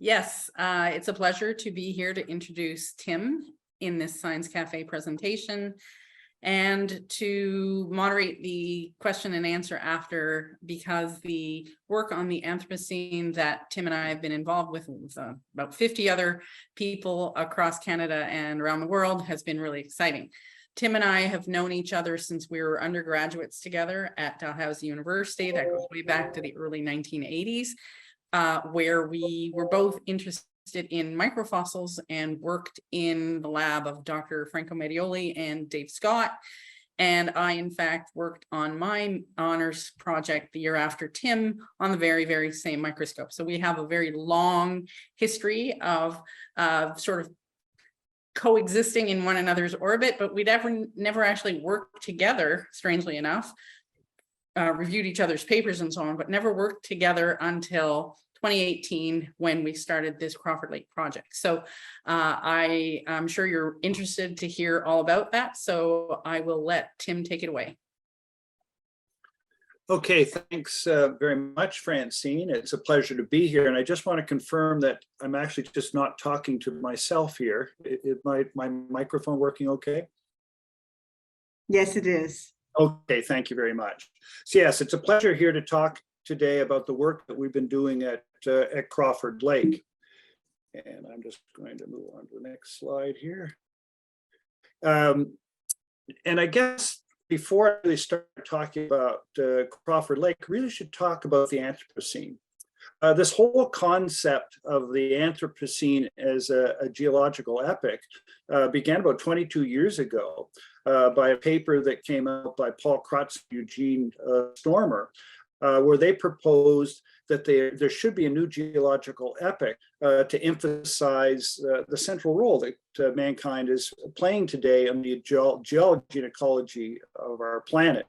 Yes, it's a pleasure to be here to introduce Tim in this Science Cafe presentation and to moderate the question and answer after, because the work on the Anthropocene that Tim and I have been involved with about 50 other people across Canada and around the world has been really exciting. Tim and I have known each other since we were undergraduates together at Dalhousie University. That goes way back to the early 1980s. Where we were both interested in microfossils and worked in the lab of Dr. Franco Medioli and Dave Scott. And I, in fact, worked on my honors project the year after Tim on the very, very same microscope. So we have a very long history of sort of coexisting in one another's orbit, but we never actually worked together, strangely enough. Reviewed each other's papers and so on, but never worked together until 2018 when we started this Crawford Lake project. So I'm sure you're interested to hear all about that. So I will let Tim take it away. Okay, thanks very much, Francine. It's a pleasure to be here. And I just want to confirm that I'm actually just not talking to myself here. Is my microphone working okay? Yes, it is. Okay, thank you very much. So yes, it's a pleasure here to talk today about the work that we've been doing at Crawford Lake. And I'm just going to move on to the next slide here. And I guess before I really start talking about Crawford Lake, really should talk about the Anthropocene. This whole concept of the Anthropocene as a geological epoch began about 22 years ago by a paper that came out by Paul Krutz and Eugene Stormer, where they proposed that there should be a new geological epoch to emphasize the central role that mankind is playing today in the geology and ecology of our planet.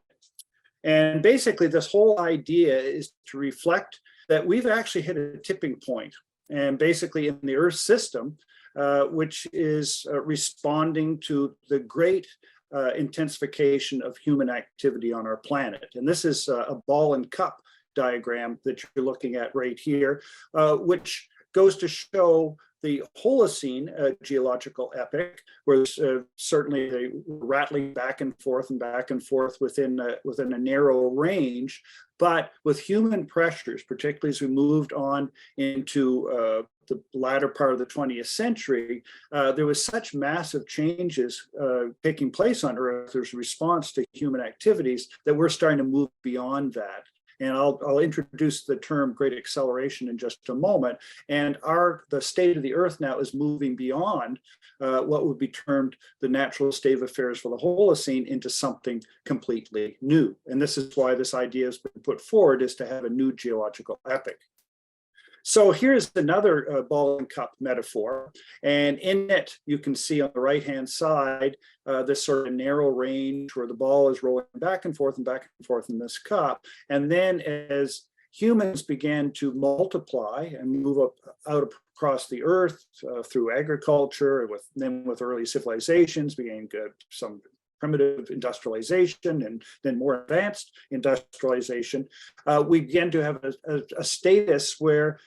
And basically, this whole idea is to reflect that we've actually hit a tipping point, and basically in the Earth system, which is responding to the great intensification of human activity on our planet. And this is a ball and cup diagram that you're looking at right here, which goes to show the Holocene geological epoch, where certainly they rattling back and forth within a narrow range, but with human pressures, particularly as we moved on into the latter part of the 20th century, there was such massive changes taking place on Earth as a response to human activities that we're starting to move beyond that. And I'll introduce the term great acceleration in just a moment. And the state of the Earth now is moving beyond what would be termed the natural state of affairs for the Holocene into something completely new. And this is why this idea has been put forward, is to have a new geological epoch. So here's another ball and cup metaphor. And in it, you can see on the right-hand side, this sort of narrow range where the ball is rolling back and forth in this cup. And then as humans began to multiply and move out across the Earth through agriculture, with early civilizations, began some primitive industrialization and then more advanced industrialization, we began to have a status where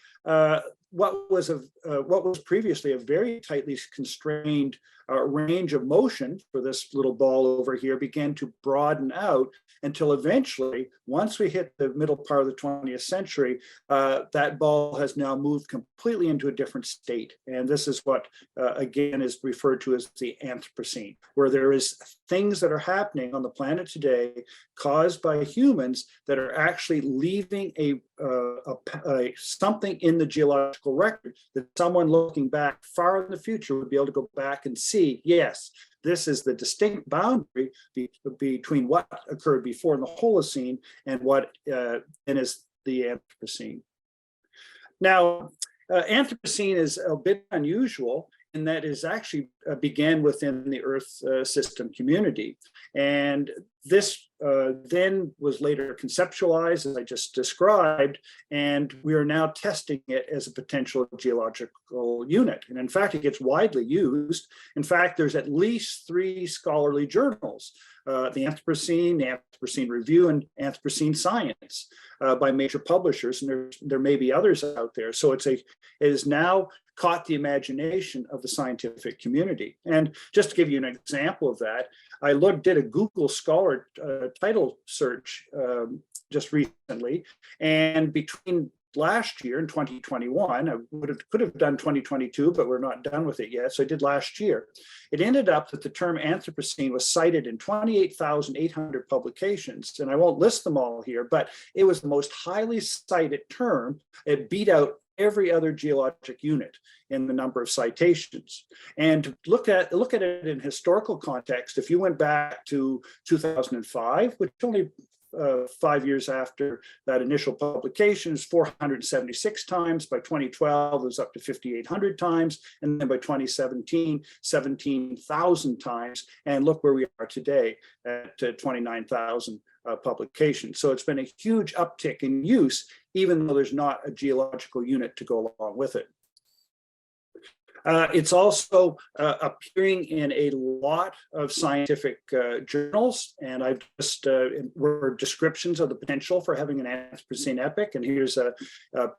what was previously a very tightly constrained range of motion for this little ball over here began to broaden out until eventually, once we hit the middle part of the 20th century, that ball has now moved completely into a different state. And this is what, again, is referred to as the Anthropocene, where there is things that are happening on the planet today caused by humans that are actually leaving something in the geological record that someone looking back far in the future would be able to go back and see, yes, this is the distinct boundary between what occurred before in the Holocene and what is the Anthropocene. Now, Anthropocene is a bit unusual in that it actually began within the Earth system community. And this then was later conceptualized, as I just described, and we are now testing it as a potential geological unit. And in fact, it gets widely used. In fact, there's at least 3 scholarly journals, the Anthropocene Review, and Anthropocene Science by major publishers, and there may be others out there. So it is now caught the imagination of the scientific community. And just to give you an example of that, I did a Google Scholar title search just recently, and between last year in 2021, I could have done 2022, but we're not done with it yet. So I did last year. It ended up that the term Anthropocene was cited in 28,800 publications. And I won't list them all here, but it was the most highly cited term. It beat out every other geologic unit in the number of citations. And look at it in historical context. If you went back to 2005, which only 5 years after that initial publication, is 476 times. By 2012, it was up to 5,800 times. And then by 2017, 17,000 times. And look where we are today at 29,000 publications. So it's been a huge uptick in use, even though there's not a geological unit to go along with it. It's also appearing in a lot of scientific journals, and I've just were descriptions of the potential for having an Anthropocene epoch. And here's a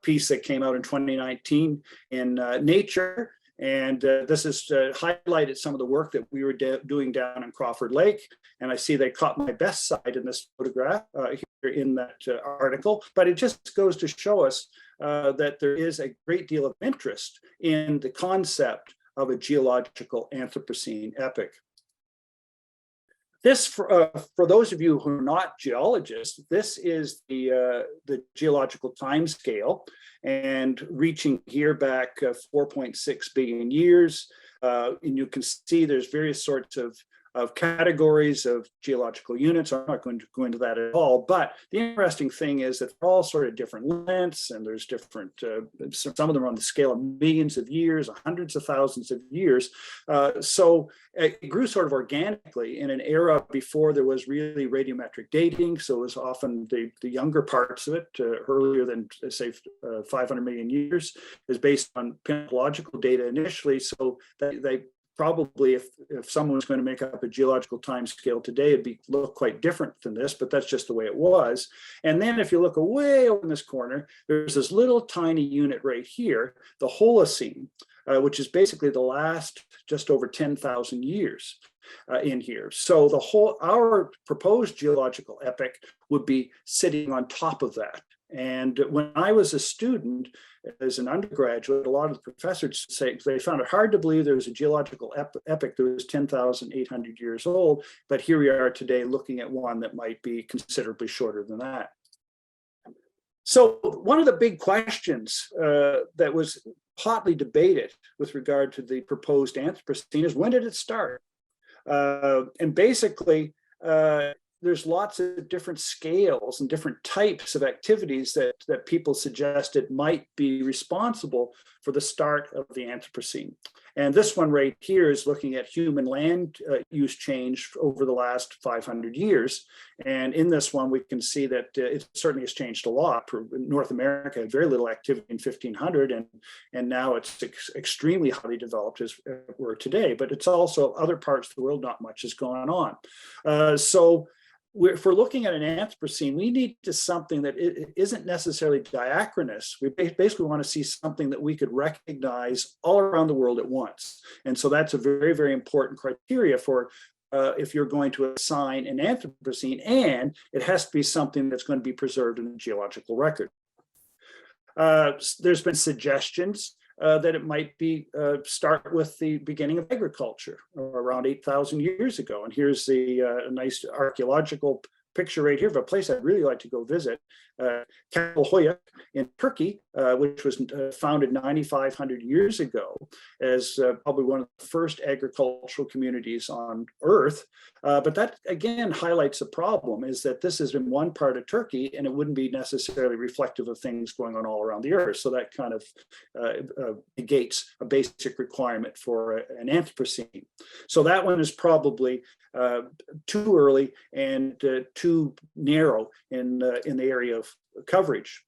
piece that came out in 2019 in Nature. And this has highlighted some of the work that we were doing down in Crawford Lake. And I see they caught my best side in this photograph here in that article. But it just goes to show us that there is a great deal of interest in the concept of a geological Anthropocene epoch. This, for those of you who are not geologists, this is the geological time scale, and reaching here back 4.6 billion years. And you can see there's various sorts of categories of geological units. I'm not going to go into that at all, but the interesting thing is that they're all sort of different lengths, and there's different, some of them are on the scale of millions of years, hundreds of thousands of years. So it grew sort of organically in an era before there was really radiometric dating. So it was often the younger parts of it, earlier than say 500 million years, is based on paleontological data initially. So they probably, if someone was going to make up a geological time scale today, it'd look quite different than this, but that's just the way it was. And then if you look away over in this corner, there's this little tiny unit right here, the Holocene, which is basically the last just over 10,000 years in here. So our proposed geological epoch would be sitting on top of that. And when I was a student, as an undergraduate, a lot of the professors say they found it hard to believe there was a geological epoch that was 10,800 years old, but here we are today looking at one that might be considerably shorter than that. So one of the big questions that was hotly debated with regard to the proposed Anthropocene is, when did it start? And basically, there's lots of different scales and different types of activities that people suggested might be responsible for the start of the Anthropocene. And this one right here is looking at human land use change over the last 500 years. And in this one, we can see that it certainly has changed a lot. North America had very little activity in 1500, and now it's extremely highly developed as we're today. But it's also other parts of the world, not much is going on. So if we're looking at an Anthropocene, we need to something that isn't necessarily diachronous. We basically want to see something that we could recognize all around the world at once. And so that's a very, very important criteria for if you're going to assign an Anthropocene, and it has to be something that's going to be preserved in the geological record. There's been suggestions that it might be start with the beginning of agriculture around 8,000 years ago. And here's a nice archaeological picture right here of a place I'd really like to go visit, Kaplıhoya in Turkey, which was founded 9,500 years ago as probably one of the first agricultural communities on Earth. But that again highlights the problem, is that this is in one part of Turkey and it wouldn't be necessarily reflective of things going on all around the Earth. So that kind of negates a basic requirement for an Anthropocene. So that one is probably too early and too narrow in the area of coverage.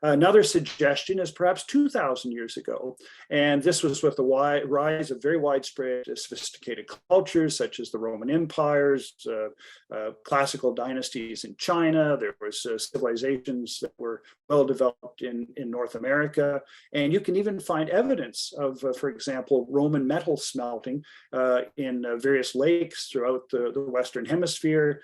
Another suggestion is perhaps 2,000 years ago, and this was with the rise of very widespread sophisticated cultures such as the Roman empires, classical dynasties in China. There was civilizations that were well developed in North America, and you can even find evidence of, for example, Roman metal smelting in various lakes throughout the Western Hemisphere,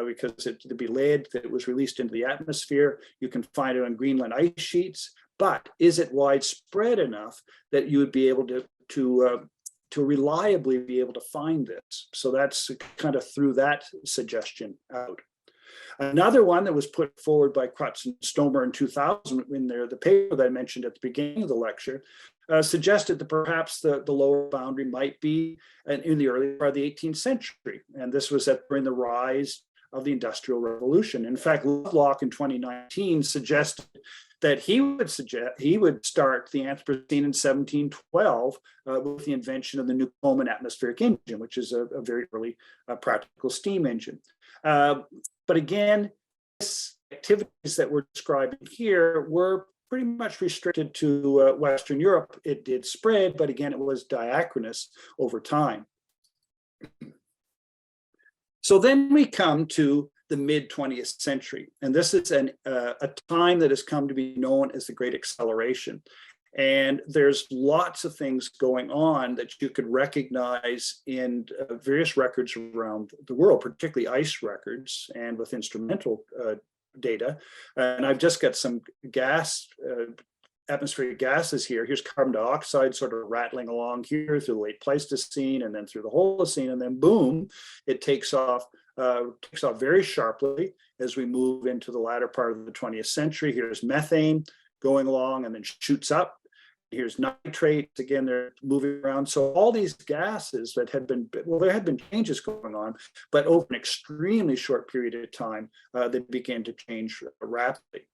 because there'd be lead that was released into the atmosphere. You can find it on Greenland ice sheets, but is it widespread enough that you would be able to reliably be able to find this? So that's kind of threw that suggestion out. Another one that was put forward by Krutz and Stomer in 2000 in the paper that I mentioned at the beginning of the lecture, suggested that perhaps the lower boundary might be in the early part of the 18th century. And this was during the rise of the Industrial Revolution. In fact, Lovelock in 2019 suggested that he would start the Anthropocene in 1712 with the invention of the Newcomen atmospheric engine, which is a very early practical steam engine. But again, these activities that we're describing here were pretty much restricted to Western Europe. It did spread, but again, it was diachronous over time. So then we come to the mid-20th century, and this is a time that has come to be known as the Great Acceleration. And there's lots of things going on that you could recognize in various records around the world, particularly ice records and with instrumental data. And I've just got some atmospheric gases here. Here's carbon dioxide sort of rattling along here through the late Pleistocene and then through the Holocene, and then boom, it takes off very sharply as we move into the latter part of the 20th century. Here's methane going along and then shoots up. Here's nitrates, again, they're moving around. So all these gases that had been, well, there had been changes going on, but over an extremely short period of time, they began to change rapidly.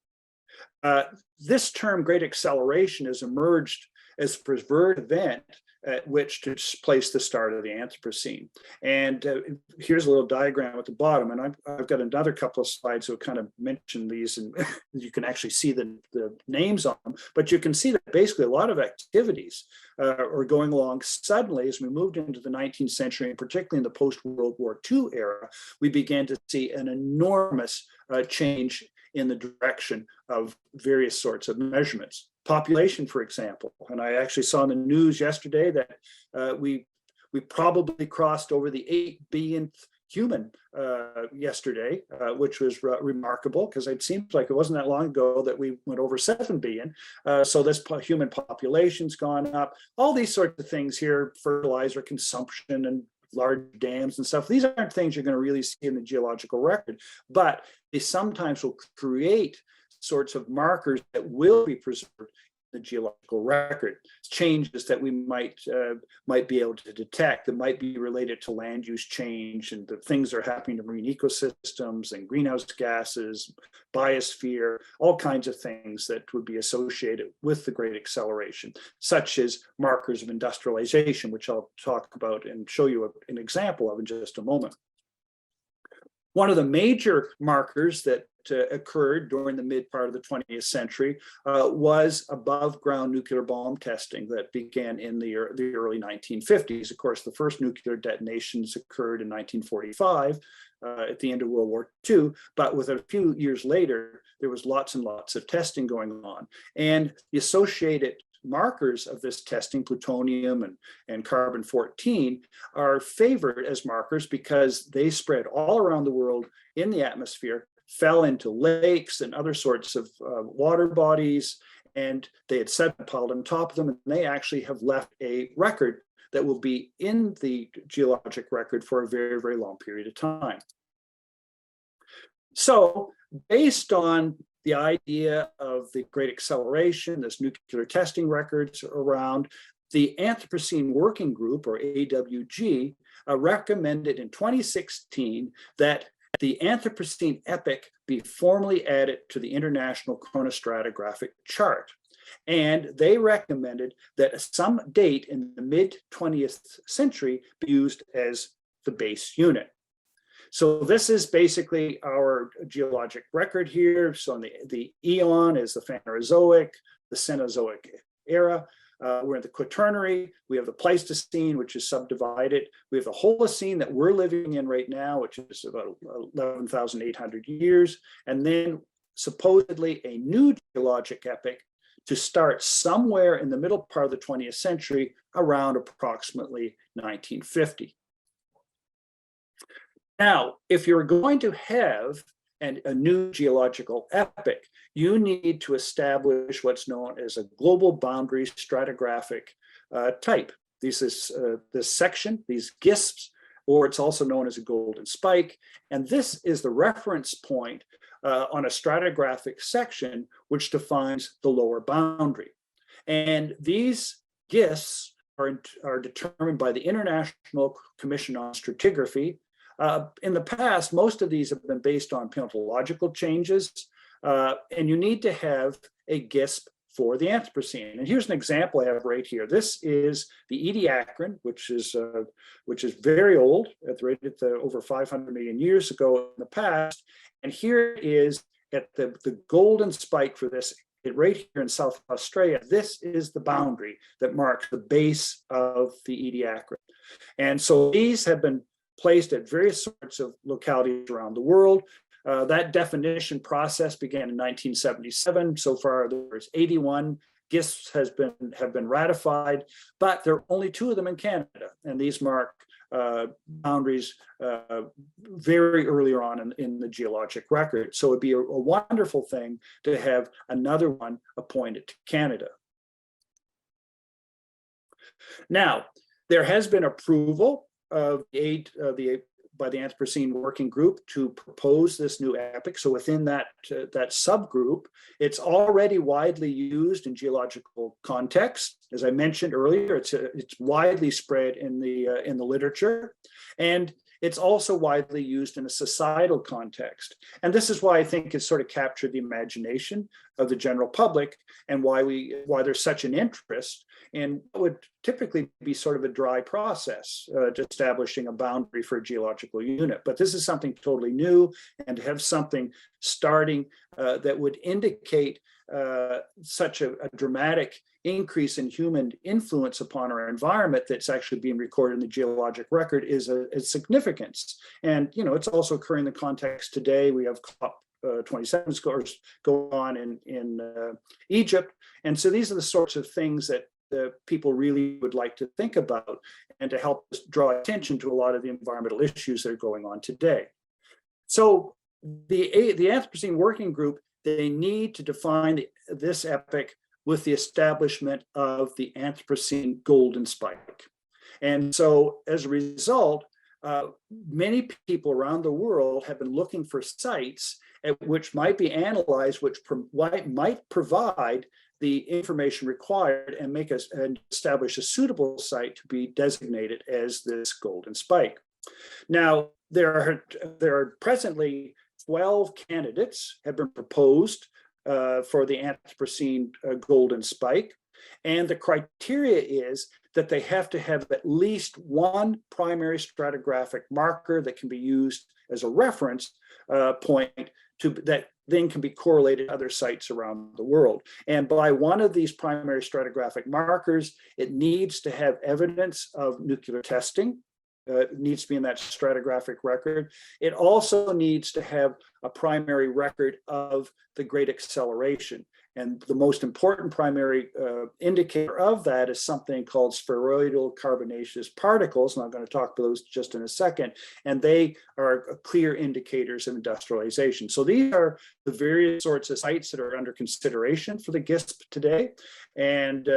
This term, Great Acceleration, has emerged as a preferred event at which to place the start of the Anthropocene. And here's a little diagram at the bottom, and I've got another couple of slides that kind of mention these, and you can actually see the names on them, but you can see that basically a lot of activities are going along. Suddenly, as we moved into the 19th century, and particularly in the post-World War II era, we began to see an enormous change in the direction of various sorts of measurements. Population, for example, and I actually saw in the news yesterday that we probably crossed over the 8 billionth human yesterday, which was remarkable because it seems like it wasn't that long ago that we went over 7 billion. So this human population's gone up. All these sorts of things here, fertilizer consumption and large dams and stuff. These aren't things you're going to really see in the geological record, but they sometimes will create sorts of markers that will be preserved in the geological record. Changes that we might be able to detect that might be related to land use change and the things that are happening to marine ecosystems and greenhouse gases, biosphere, all kinds of things that would be associated with the Great Acceleration, such as markers of industrialization, which I'll talk about and show you an example of in just a moment. One of the major markers that occurred during the mid part of the 20th century was above ground nuclear bomb testing that began in the early 1950s. Of course, the first nuclear detonations occurred in 1945 at the end of World War II, but with a few years later, there was lots and lots of testing going on. And the associated markers of this testing, plutonium and carbon-14, are favored as markers because they spread all around the world in the atmosphere, fell into lakes and other sorts of water bodies, and they had piled on top of them, and they actually have left a record that will be in the geologic record for a very, very long period of time. So based on the idea of the Great Acceleration, this nuclear testing records around, the Anthropocene Working Group, or AWG, recommended in 2016 that the Anthropocene epoch be formally added to the International Chronostratigraphic Chart. And they recommended that some date in the mid-20th century be used as the base unit. So this is basically our geologic record here. So the Eon is the Phanerozoic, the Cenozoic era. We're in the Quaternary. We have the Pleistocene, which is subdivided. We have the Holocene that we're living in right now, which is about 11,800 years. And then supposedly a new geologic epoch to start somewhere in the middle part of the 20th century, around approximately 1950. Now, if you're going to have a new geological epoch, you need to establish what's known as a global boundary stratigraphic type. This section, these GSPs, or it's also known as a golden spike. And this is the reference point on a stratigraphic section, which defines the lower boundary. And these GSPs are determined by the International Commission on Stratigraphy. In the past, most of these have been based on paleontological changes, and you need to have a GSP for the Anthropocene. And here's an example I have right here. This is the Ediacaran, which is very old, over 500 million years ago in the past. And here is at the golden spike for this, right here in South Australia. This is the boundary that marks the base of the Ediacaran. And so these have been placed at various sorts of localities around the world. That definition process began in 1977. So far, there's 81 GSPs have been ratified, but there are only 2 of them in Canada, and these mark boundaries very earlier on in the geologic record. So it'd be a wonderful thing to have another one appointed to Canada. Now, there has been approval of by the Anthropocene Working Group to propose this new epoch. So within that subgroup, it's already widely used in geological context. As I mentioned earlier, it's widely spread in the literature, and it's also widely used in a societal context. And this is why I think it's sort of captured the imagination of the general public, and why there's such an interest in what would typically be sort of a dry process to establishing a boundary for a geological unit. But this is something totally new, and to have something starting that would indicate such a dramatic increase in human influence upon our environment that's actually being recorded in the geologic record is a significance. And it's also occurring in the context today. We have COP27 scores go on in Egypt. And so these are the sorts of things that people really would like to think about, and to help us draw attention to a lot of the environmental issues that are going on today. So the Anthropocene Working Group, they need to define this epoch with the establishment of the Anthropocene golden spike. And so as a result, many people around the world have been looking for sites which might be analyzed, which might provide the information required and establish a suitable site to be designated as this golden spike. Now, there are presently 12 candidates have been proposed for the Anthropocene golden spike. And the criteria is that they have to have at least one primary stratigraphic marker that can be used as a reference point that then can be correlated to other sites around the world. And by one of these primary stratigraphic markers, it needs to have evidence of nuclear testing. It needs to be in that stratigraphic record. It also needs to have a primary record of the Great Acceleration. And the most important primary indicator of that is something called spheroidal carbonaceous particles. And I'm going to talk about those just in a second. And they are clear indicators of industrialization. So these are the various sorts of sites that are under consideration for the GSP today. And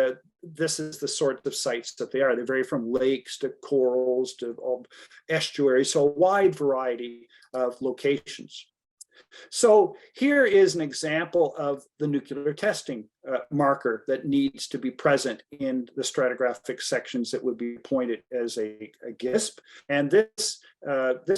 this is the sorts of sites that they are. They vary from lakes to corals to estuaries, so a wide variety of locations. So here is an example of the nuclear testing marker that needs to be present in the stratigraphic sections that would be pointed as a GSSP. And this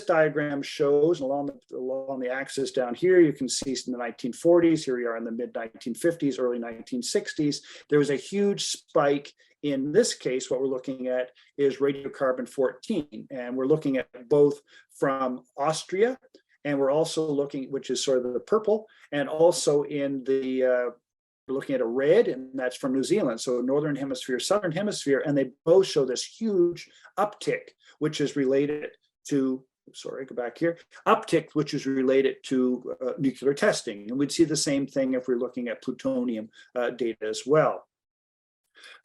diagram shows along the axis down here, you can see in the 1940s, here we are in the mid 1950s, early 1960s, there was a huge spike. In this case, what we're looking at is radiocarbon 14, and we're looking at both from Austria, and we're also looking, which is sort of the purple, and also in the, we're looking at a red, and that's from New Zealand. So Northern Hemisphere, Southern Hemisphere, and they both show this huge uptick, which is related to, sorry, go back here, uptick, which is related to nuclear testing. And we'd see the same thing if we're looking at plutonium data as well.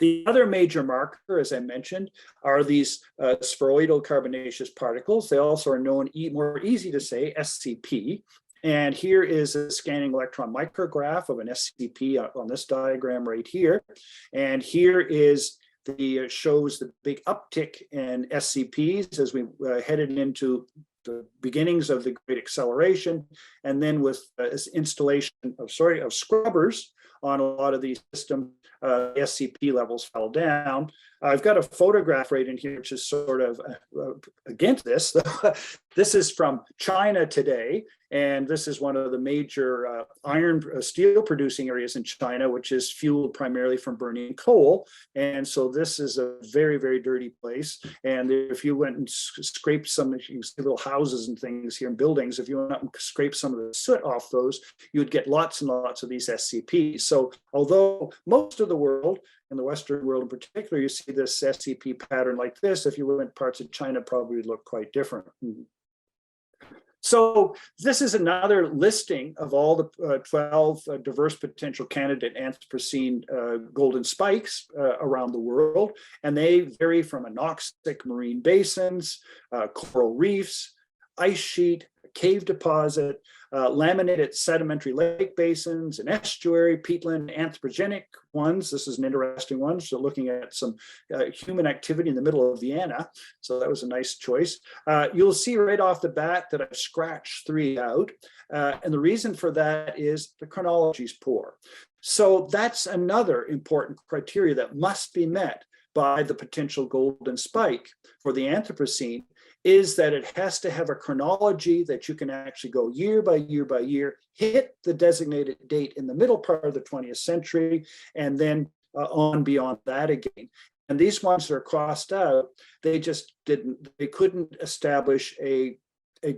The other major marker, as I mentioned, are these spheroidal carbonaceous particles. They also are known, more easy to say, SCP. And here is a scanning electron micrograph of an SCP on this diagram right here. And here is shows the big uptick in SCPs as we headed into the beginnings of the Great Acceleration, and then with installation of scrubbers on a lot of these systems, SCP levels fell down. I've got a photograph right in here, which is sort of against this. This is from China today, and this is one of the major steel producing areas in China, which is fueled primarily from burning coal. And so this is a very, very dirty place. And if you went and scraped some, you can see little houses and things here in buildings, if you went up and scrape some of the soot off those, you'd get lots and lots of these SCPs. So although most of the world, in the Western world in particular, you see this SCP pattern like this, if you went parts of China, probably would look quite different. So this is another listing of all the 12 diverse potential candidate Anthropocene golden spikes around the world. And they vary from anoxic marine basins, coral reefs, ice sheet, cave deposit, laminated sedimentary lake basins, an estuary, peatland, anthropogenic ones. This is an interesting one. So looking at some human activity in the middle of Vienna. So that was a nice choice. You'll see right off the bat that I've scratched 3 out. And the reason for that is the chronology is poor. So that's another important criteria that must be met by the potential golden spike for the Anthropocene, is that it has to have a chronology that you can actually go year by year by year, hit the designated date in the middle part of the 20th century, and then on beyond that again. And these ones that are crossed out, they couldn't establish a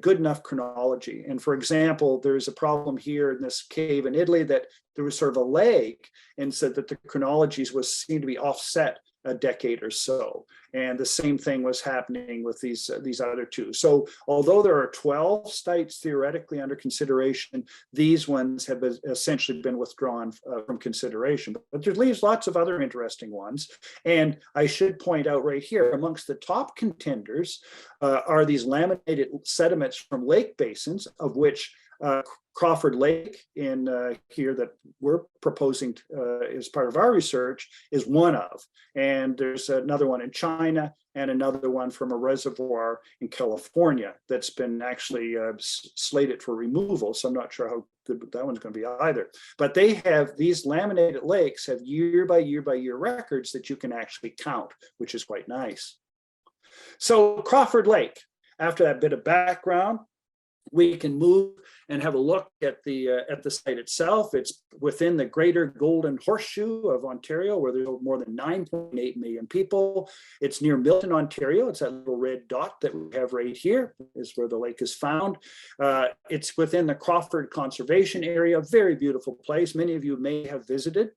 good enough chronology. And for example, there's a problem here in this cave in Italy that there was sort of a lag, and said that the chronologies seemed to be offset a decade or so. And the same thing was happening with these other two. So although there are 12 sites theoretically under consideration, these ones have essentially been withdrawn from consideration. But there leaves lots of other interesting ones. And I should point out right here, amongst the top contenders are these laminated sediments from lake basins, of which Crawford Lake in here that we're proposing as part of our research is one of. And there's another one in China and another one from a reservoir in California that's been actually slated for removal. So I'm not sure how good that one's going to be either. But they have, these laminated lakes have year by year by year records that you can actually count, which is quite nice. So Crawford Lake, after that bit of background, we can move and have a look at the site itself. It's within the greater Golden Horseshoe of Ontario, where there's more than 9.8 million people. It's near Milton, Ontario. It's that little red dot that we have right here is where the lake is found. It's within the Crawford Conservation Area, a very beautiful place. Many of you may have visited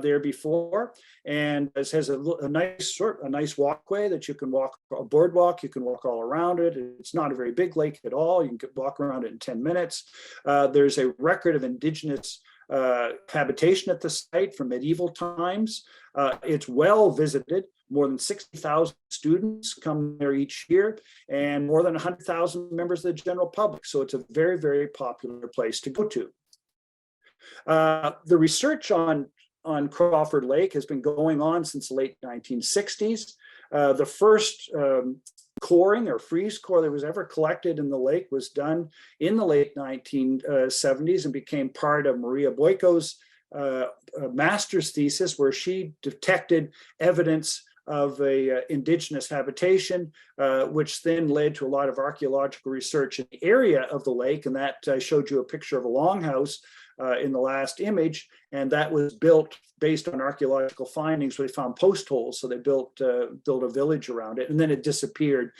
there before, and it has a nice walkway that you can walk, a boardwalk. You can walk all around it. It's not a very big lake at all. You can walk around it in 10 minutes. There's a record of indigenous habitation at the site from medieval times. It's well visited. More than 60,000 students come there each year, and more than 100,000 members of the general public. So it's a very, very popular place to go to. The research on Crawford Lake has been going on since the late 1960s. The first coring or freeze core that was ever collected in the lake was done in the late 1970s and became part of Maria Boyko's master's thesis, where she detected evidence of a indigenous habitation, which then led to a lot of archaeological research in the area of the lake. And that I showed you a picture of a longhouse in the last image, and that was built based on archaeological findings where they found post holes. So they built a village around it, and then it disappeared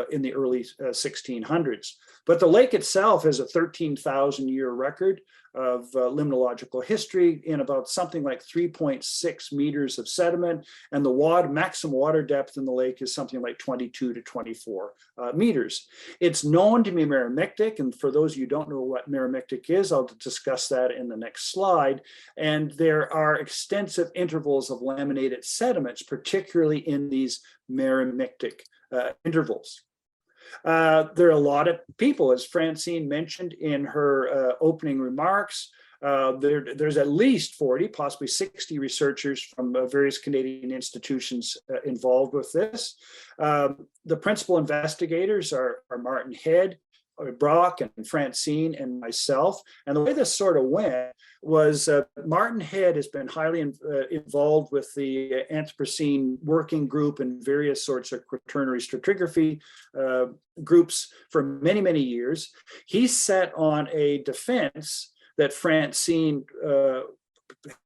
in the early 1600s. But the lake itself has a 13,000-year record of limnological history in about something like 3.6 meters of sediment, and the maximum water depth in the lake is something like 22 to 24 meters. It's known to be meromictic, and for those of you who don't know what meromictic is, I'll discuss that in the next slide. And there are extensive intervals of laminated sediments, particularly in these meromictic intervals. There are a lot of people, as Francine mentioned in her opening remarks. There's at least 40, possibly 60 researchers from various Canadian institutions involved with this. The principal investigators are Martin Head, Brock, and Francine, and myself. And the way this sort of went was Martin Head has been highly involved with the Anthropocene Working Group and various sorts of Quaternary Stratigraphy groups for many, many years. He set on a defense that Francine,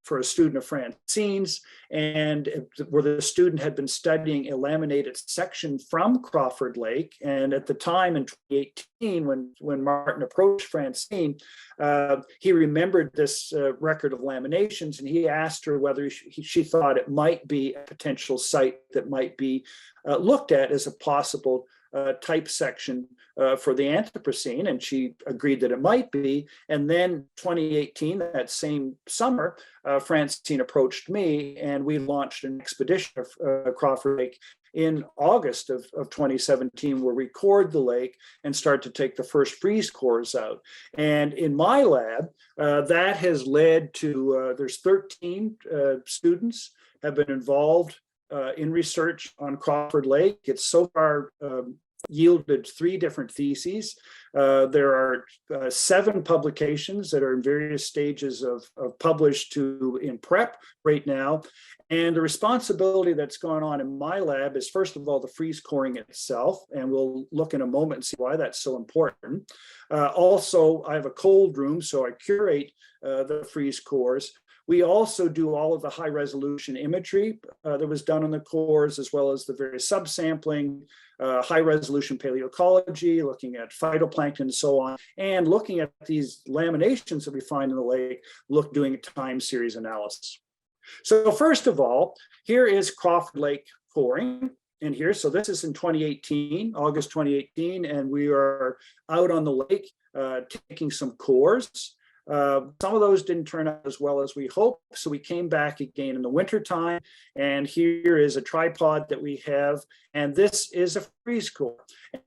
for a student of Francine's, and where the student had been studying a laminated section from Crawford Lake. And at the time in 2018, when Martin approached Francine, he remembered this record of laminations, and he asked her whether she thought it might be a potential site that might be looked at as a possible type section for the Anthropocene, and she agreed that it might be. And then 2018, that same summer, Francine approached me, and we launched an expedition of Crawford Lake in August of 2017, where we cored the lake and start to take the first freeze cores out. And in my lab, that has led to, there's 13 students have been involved in research on Crawford Lake. It's so far yielded 3 different theses. There are 7 publications that are in various stages of published to in prep right now. And the responsibility that's going on in my lab is, first of all, the freeze coring itself, and we'll look in a moment and see why that's so important. Also, I have a cold room, so I curate the freeze cores. We also do all of the high resolution imagery that was done on the cores, as well as the various subsampling, high resolution paleoecology, looking at phytoplankton and so on, and looking at these laminations that we find in the lake, doing a time series analysis. So first of all, here is Crawford Lake coring. And here, so this is in 2018, August 2018, and we are out on the lake taking some cores. Some of those didn't turn out as well as we hoped, so we came back again in the wintertime, and here is a tripod that we have, and this is a freeze core.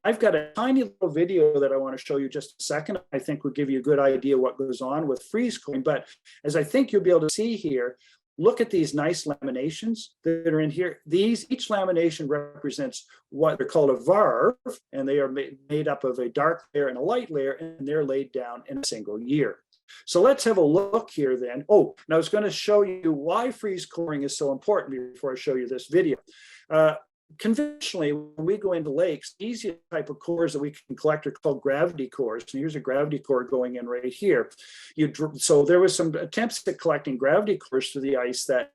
I've got a tiny little video that I want to show you just a second. I think will give you a good idea what goes on with freeze coring, but as I think you'll be able to see here, look at these nice laminations that are in here. Each lamination represents what they're called a varve, and they are made up of a dark layer and a light layer, and they're laid down in a single year. So let's have a look here then. Oh, and I was going to show you why freeze coring is so important before I show you this video. Conventionally, when we go into lakes, the easiest type of cores that we can collect are called gravity cores. And here's a gravity core going in right here. So there was some attempts at collecting gravity cores through the ice that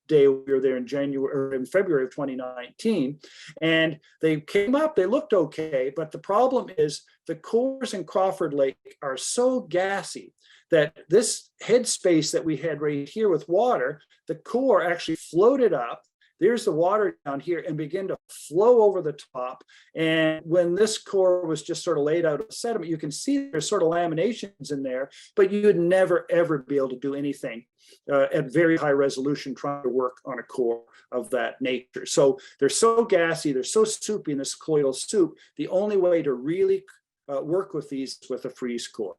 day we were there in January or in February of 2019, and they came up, they looked okay, but the problem is the cores in Crawford Lake are so gassy that this headspace that we had right here with water, the core actually floated up. There's the water down here and began to flow over the top. And when this core was just sort of laid out of sediment, you can see there's sort of laminations in there, but you'd never, ever be able to do anything at very high resolution trying to work on a core of that nature. So they're so gassy, they're so soupy in this colloidal soup, the only way to really work with these is with a freeze core.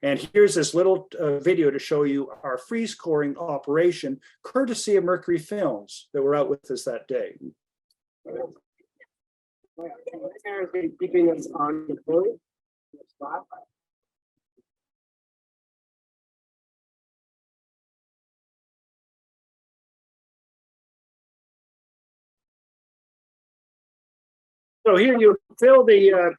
And here's this little video to show you our freeze coring operation, courtesy of Mercury Films that were out with us that day. Keeping us on the point. Stop. So here you fill the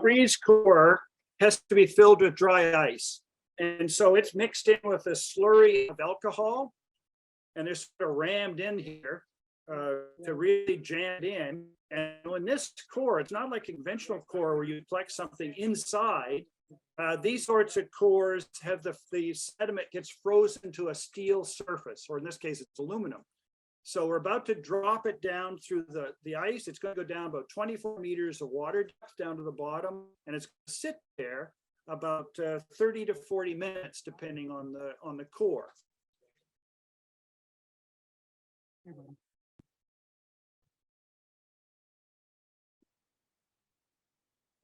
freeze core has to be filled with dry ice. And so it's mixed in with a slurry of alcohol and they're sort of rammed in here to really jam in. And in this core, it's not like a conventional core where you collect something inside. These sorts of cores have the sediment gets frozen to a steel surface, or in this case, it's aluminum. So we're about to drop it down through the ice. It's going to go down about 24 meters of water depth down to the bottom, and it's going to sit there about 30 to 40 minutes, depending on the core.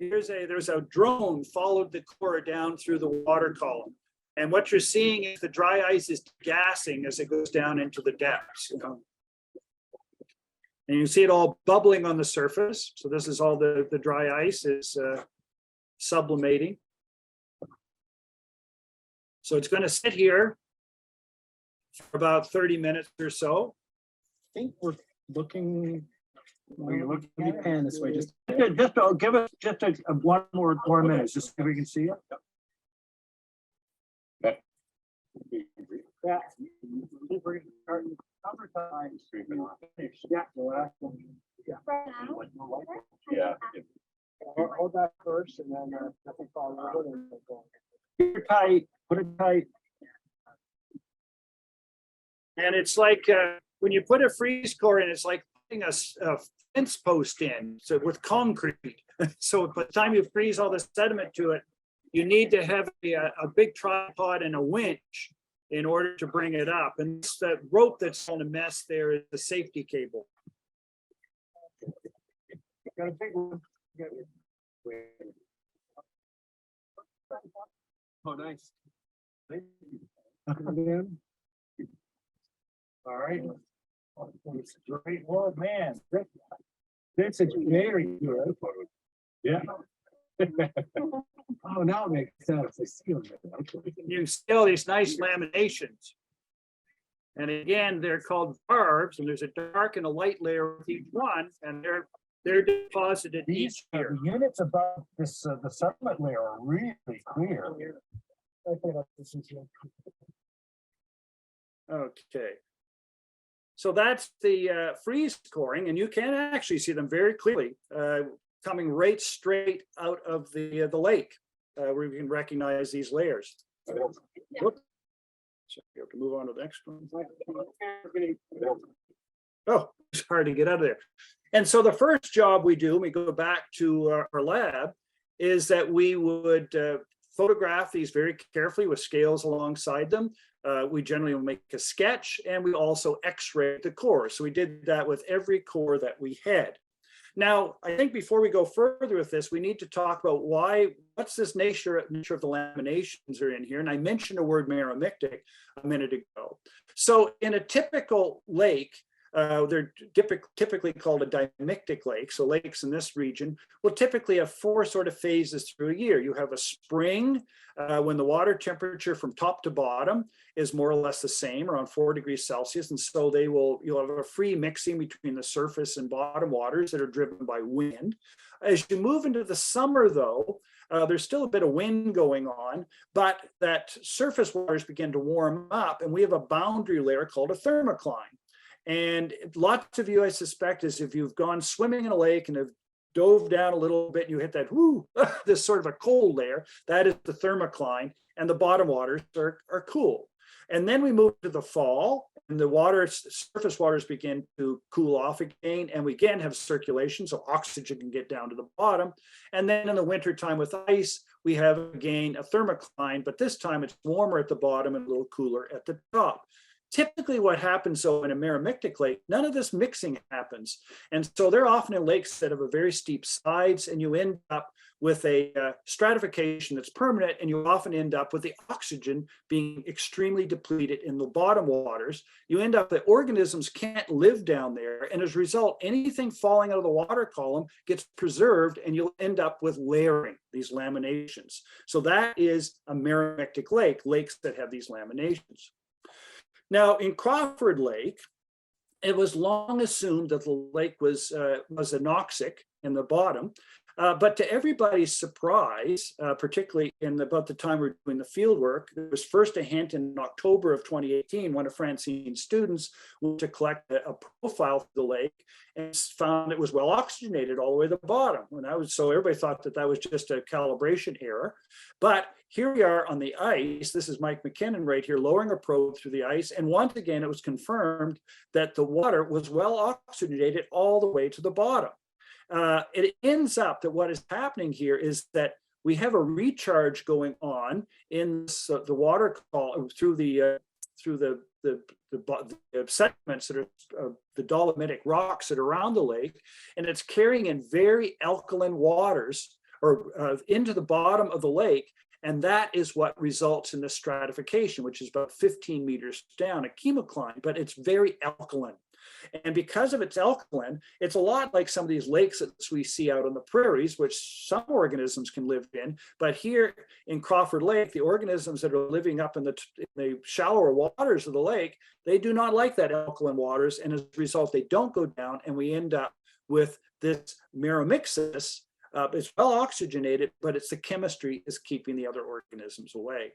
There's a drone followed the core down through the water column. And what you're seeing is the dry ice is gassing as it goes down into the depths. And you see it all bubbling on the surface. So this is all the dry ice is sublimating. So it's going to sit here for about 30 minutes or so. I think we're looking. Well, you look, let me pan this way, just Give us just one more minute, just so we can see it. Yeah. Yeah. The last one. Yeah. Hold that first, and then nothing fall out. Keep it tight. Put it tight. And it's like when you put a freeze core in, it's like putting a fence post in, so with concrete. So by the time you freeze all the sediment to it, you need to have a big tripod and a winch in order to bring it up. And the rope that's on a mess there is the safety cable. Got a big one. oh, nice. All right. It's a great one, man. This is very good. Yeah. Oh, now it makes sense. I see them. You see all these nice laminations. And again, they're called barbs, and there's a dark and a light layer with each one, and they're deposited each year. The units above this, the sediment layer are really clear. Okay. So that's the freeze coring, and you can actually see them very clearly coming right straight out of the lake, where you can recognize these layers. Whoop. So you have to move on to the next one. Oh, it's hard to get out of there. And so the first job we do, when we go back to our lab, is that we would photograph these very carefully with scales alongside them. We generally will make a sketch, and we also x-ray the core. So we did that with every core that we had. Now, I think before we go further with this, we need to talk about what's this nature of the laminations are in here. And I mentioned the word meromictic a minute ago. So in a typical lake, they're typically called a dimictic lake. So lakes in this region will typically have four sort of phases through a year. You have a spring when the water temperature from top to bottom is more or less the same, around 4 degrees Celsius. And so you'll have a free mixing between the surface and bottom waters that are driven by wind. As you move into the summer, though, there's still a bit of wind going on, but that surface waters begin to warm up, and we have a boundary layer called a thermocline. And lots of you, I suspect, is if you've gone swimming in a lake and have dove down a little bit, you hit that this sort of a cold layer, that is the thermocline, and the bottom waters are cool. And then we move to the fall, and the surface waters begin to cool off again, and we again have circulation, so oxygen can get down to the bottom. And then in the wintertime with ice, we have again a thermocline, but this time it's warmer at the bottom and a little cooler at the top. Typically what happens though in a meromictic lake, none of this mixing happens. And so they're often in lakes that have a very steep sides, and you end up with a stratification that's permanent, and you often end up with the oxygen being extremely depleted in the bottom waters. You end up that organisms can't live down there, and as a result, anything falling out of the water column gets preserved, and you'll end up with layering, these laminations. So that is a meromictic lake, lakes that have these laminations. Now in Crawford Lake, it was long assumed that the lake was anoxic in the bottom. But to everybody's surprise, particularly in about the time we were doing the field work, there was first a hint in October of 2018, one of Francine's students went to collect a profile of the lake and found it was well oxygenated all the way to the bottom. And so everybody thought that that was just a calibration error. But here we are on the ice. This is Mike McKinnon right here, lowering a probe through the ice. And once again, it was confirmed that the water was well oxygenated all the way to the bottom. It ends up that what is happening here is that we have a recharge going on in the water column through the sediments that are the dolomitic rocks that are around the lake, and it's carrying in very alkaline waters or into the bottom of the lake. And that is what results in the stratification, which is about 15 meters down, a chemocline, but it's very alkaline. And because of its alkaline, it's a lot like some of these lakes that we see out on the prairies, which some organisms can live in. But here in Crawford Lake, the organisms that are living up in the shallower waters of the lake, they do not like that alkaline waters. And as a result, they don't go down, and we end up with this meromixis. It's well oxygenated, but it's the chemistry is keeping the other organisms away.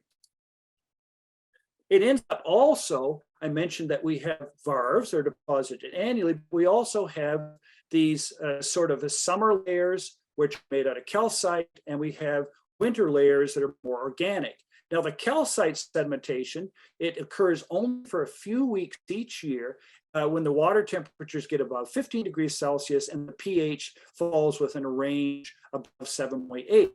It ends up also, I mentioned that we have varves that are deposited annually. We also have these sort of the summer layers, which are made out of calcite, and we have winter layers that are more organic. Now, the calcite sedimentation, it occurs only for a few weeks each year when the water temperatures get above 15 degrees Celsius and the pH falls within a range above 7.8.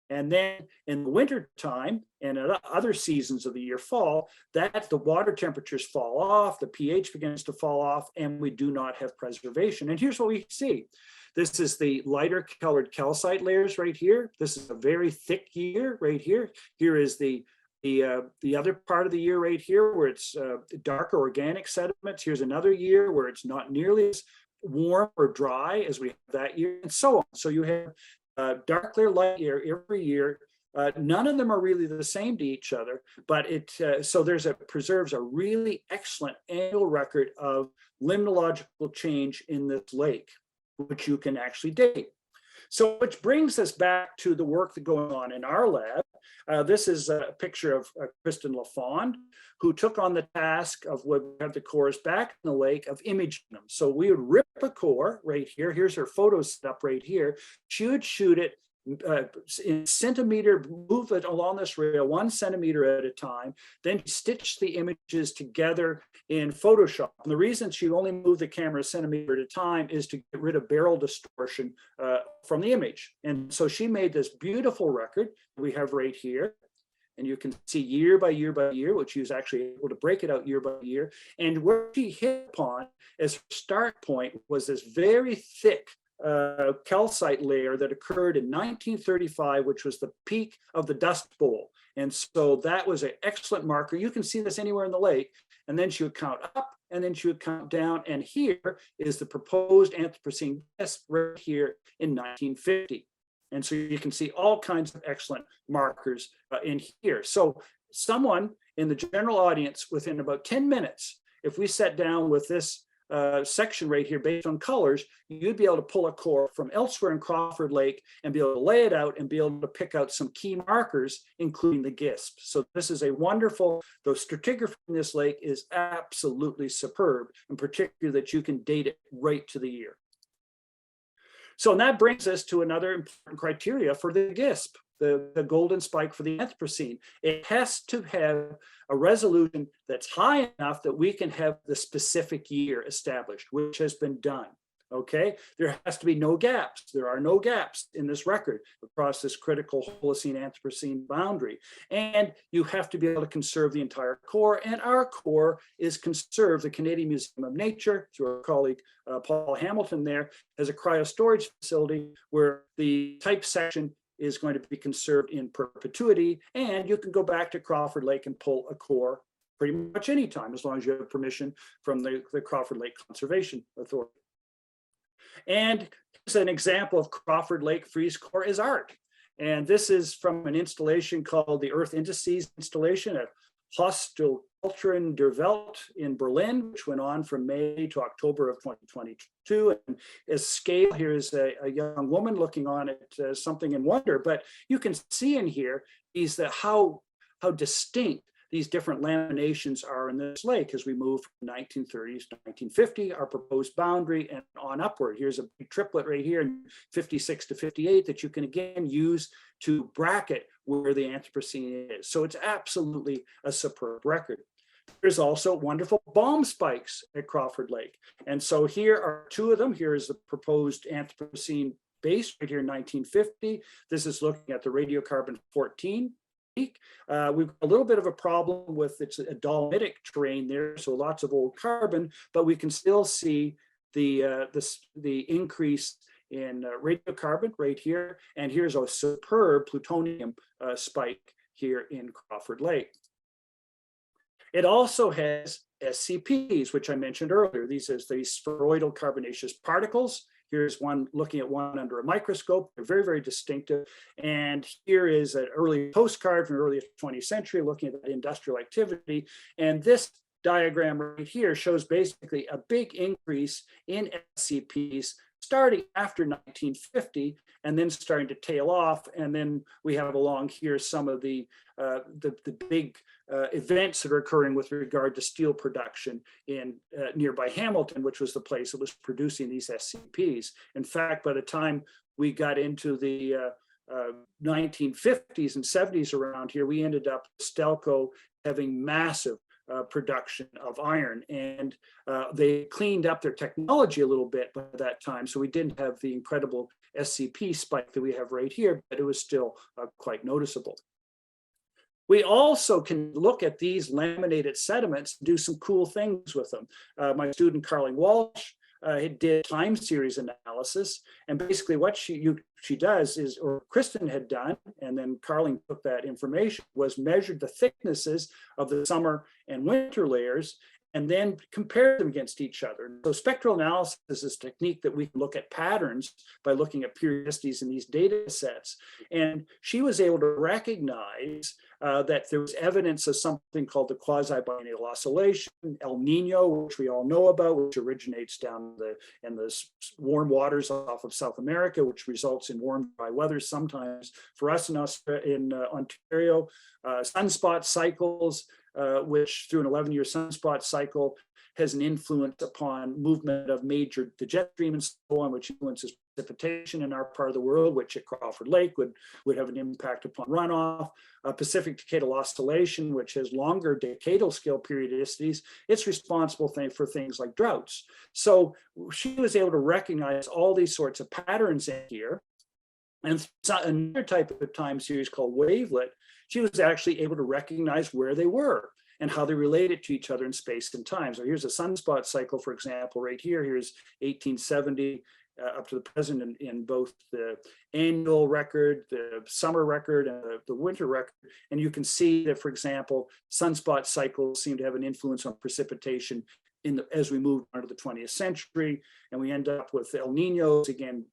And then in the winter time and at other seasons of the year fall, that the water temperatures fall off, the pH begins to fall off, and we do not have preservation. And here's what we see. This is the lighter colored calcite layers right here. This is a very thick year right here. Here is the other part of the year right here where it's darker organic sediments. Here's another year where it's not nearly as warm or dry as we have that year, and so on. So you have dark, clear, light year every year. None of them are really the same to each other, but so preserves a really excellent annual record of limnological change in this lake, which you can actually date. So which brings us back to the work that's going on in our lab. This is a picture of Kristen LaFond, who took on the task of what we have the cores back in the lake of imaging them. So we would rip a core right here. Here's her photo set up right here. She would shoot it in centimeter, move it along this rail 1 centimeter at a time, then stitch the images together in Photoshop. And the reason she only moved the camera a centimeter at a time is to get rid of barrel distortion from the image. And so she made this beautiful record we have right here. And you can see year by year by year, which she was actually able to break it out year by year. And where she hit upon as her start point was this very thick calcite layer that occurred in 1935, which was the peak of the Dust Bowl. And so that was an excellent marker. You can see this anywhere in the lake. And then she would count up, and then she would count down. And here is the proposed Anthropocene test right here in 1950. And so you can see all kinds of excellent markers in here. So someone in the general audience within about 10 minutes, if we sat down with this section right here based on colors, you'd be able to pull a core from elsewhere in Crawford Lake and be able to lay it out and be able to pick out some key markers, including the GSSP. So this is a wonderful, the stratigraphy in this lake is absolutely superb, and particularly that you can date it right to the year. So and that brings us to another important criteria for the GSSP, the golden spike for the Anthropocene. It has to have a resolution that's high enough that we can have the specific year established, which has been done. Okay, there has to be no gaps. There are no gaps in this record across this critical Holocene Anthropocene boundary. And you have to be able to conserve the entire core. And our core is conserved. The Canadian Museum of Nature, through our colleague Paul Hamilton there, has a cryo-storage facility where the type section is going to be conserved in perpetuity. And you can go back to Crawford Lake and pull a core pretty much anytime, as long as you have permission from the Crawford Lake Conservation Authority. And here's an example of Crawford Lake frieze core as art. And this is from an installation called the Earth Indices installation at Hostelkulturen der Welt in Berlin, which went on from May to October of 2022. And as scale, here is a young woman looking on at something in wonder. But you can see in here is that how distinct these different laminations are in this lake as we move from 1930s to 1950, our proposed boundary, and on upward. Here's a big triplet right here in 56 to 58 that you can again use to bracket where the Anthropocene is. So it's absolutely a superb record. There's also wonderful bomb spikes at Crawford Lake. And so here are two of them. Here is the proposed Anthropocene base right here in 1950. This is looking at the radiocarbon 14. We've got a little bit of a problem with it's a dolomitic terrain there, so lots of old carbon, but we can still see the increase in radiocarbon right here. And here's a superb plutonium spike here in Crawford Lake. It also has SCPs, which I mentioned earlier. These are the spheroidal carbonaceous particles. Here's one looking at one under a microscope. They're very, very distinctive. And here is an early postcard from the early 20th century looking at industrial activity. And this diagram right here shows basically a big increase in SCPs starting after 1950 and then starting to tail off. And then we have along here some of the big events that are occurring with regard to steel production in nearby Hamilton, which was the place that was producing these SCPs. In fact, by the time we got into the 1950s and 70s around here, we ended up Stelco having massive production of iron, and they cleaned up their technology a little bit by that time, so we didn't have the incredible SCP spike that we have right here, but it was still quite noticeable. We also can look at these laminated sediments and do some cool things with them. My student Carleton Walsh did time series analysis, and basically what she does is, or Kristen had done, and then Carleton took that information, was measured the thicknesses of the summer and winter layers and then compare them against each other. So spectral analysis is a technique that we can look at patterns by looking at periodicities in these data sets. And she was able to recognize that there was evidence of something called the quasi-biennial oscillation, El Nino, which we all know about, which originates down in the warm waters off of South America, which results in warm, dry weather sometimes for us in Ontario, sunspot cycles, which through an 11-year sunspot cycle has an influence upon movement of the jet stream and so on, which influences precipitation in our part of the world, which at Crawford Lake would have an impact upon runoff. Pacific decadal oscillation, which has longer decadal scale periodicities, it's responsible for things like droughts. So she was able to recognize all these sorts of patterns in here. And another type of time series called wavelet, she was actually able to recognize where they were and how they related to each other in space and time. So here's a sunspot cycle, for example, right here. Here's 1870 up to the present in both the annual record, the summer record, and the winter record. And you can see that, for example, sunspot cycles seem to have an influence on precipitation as we move on to the 20th century. And we end up with El Ninos, again,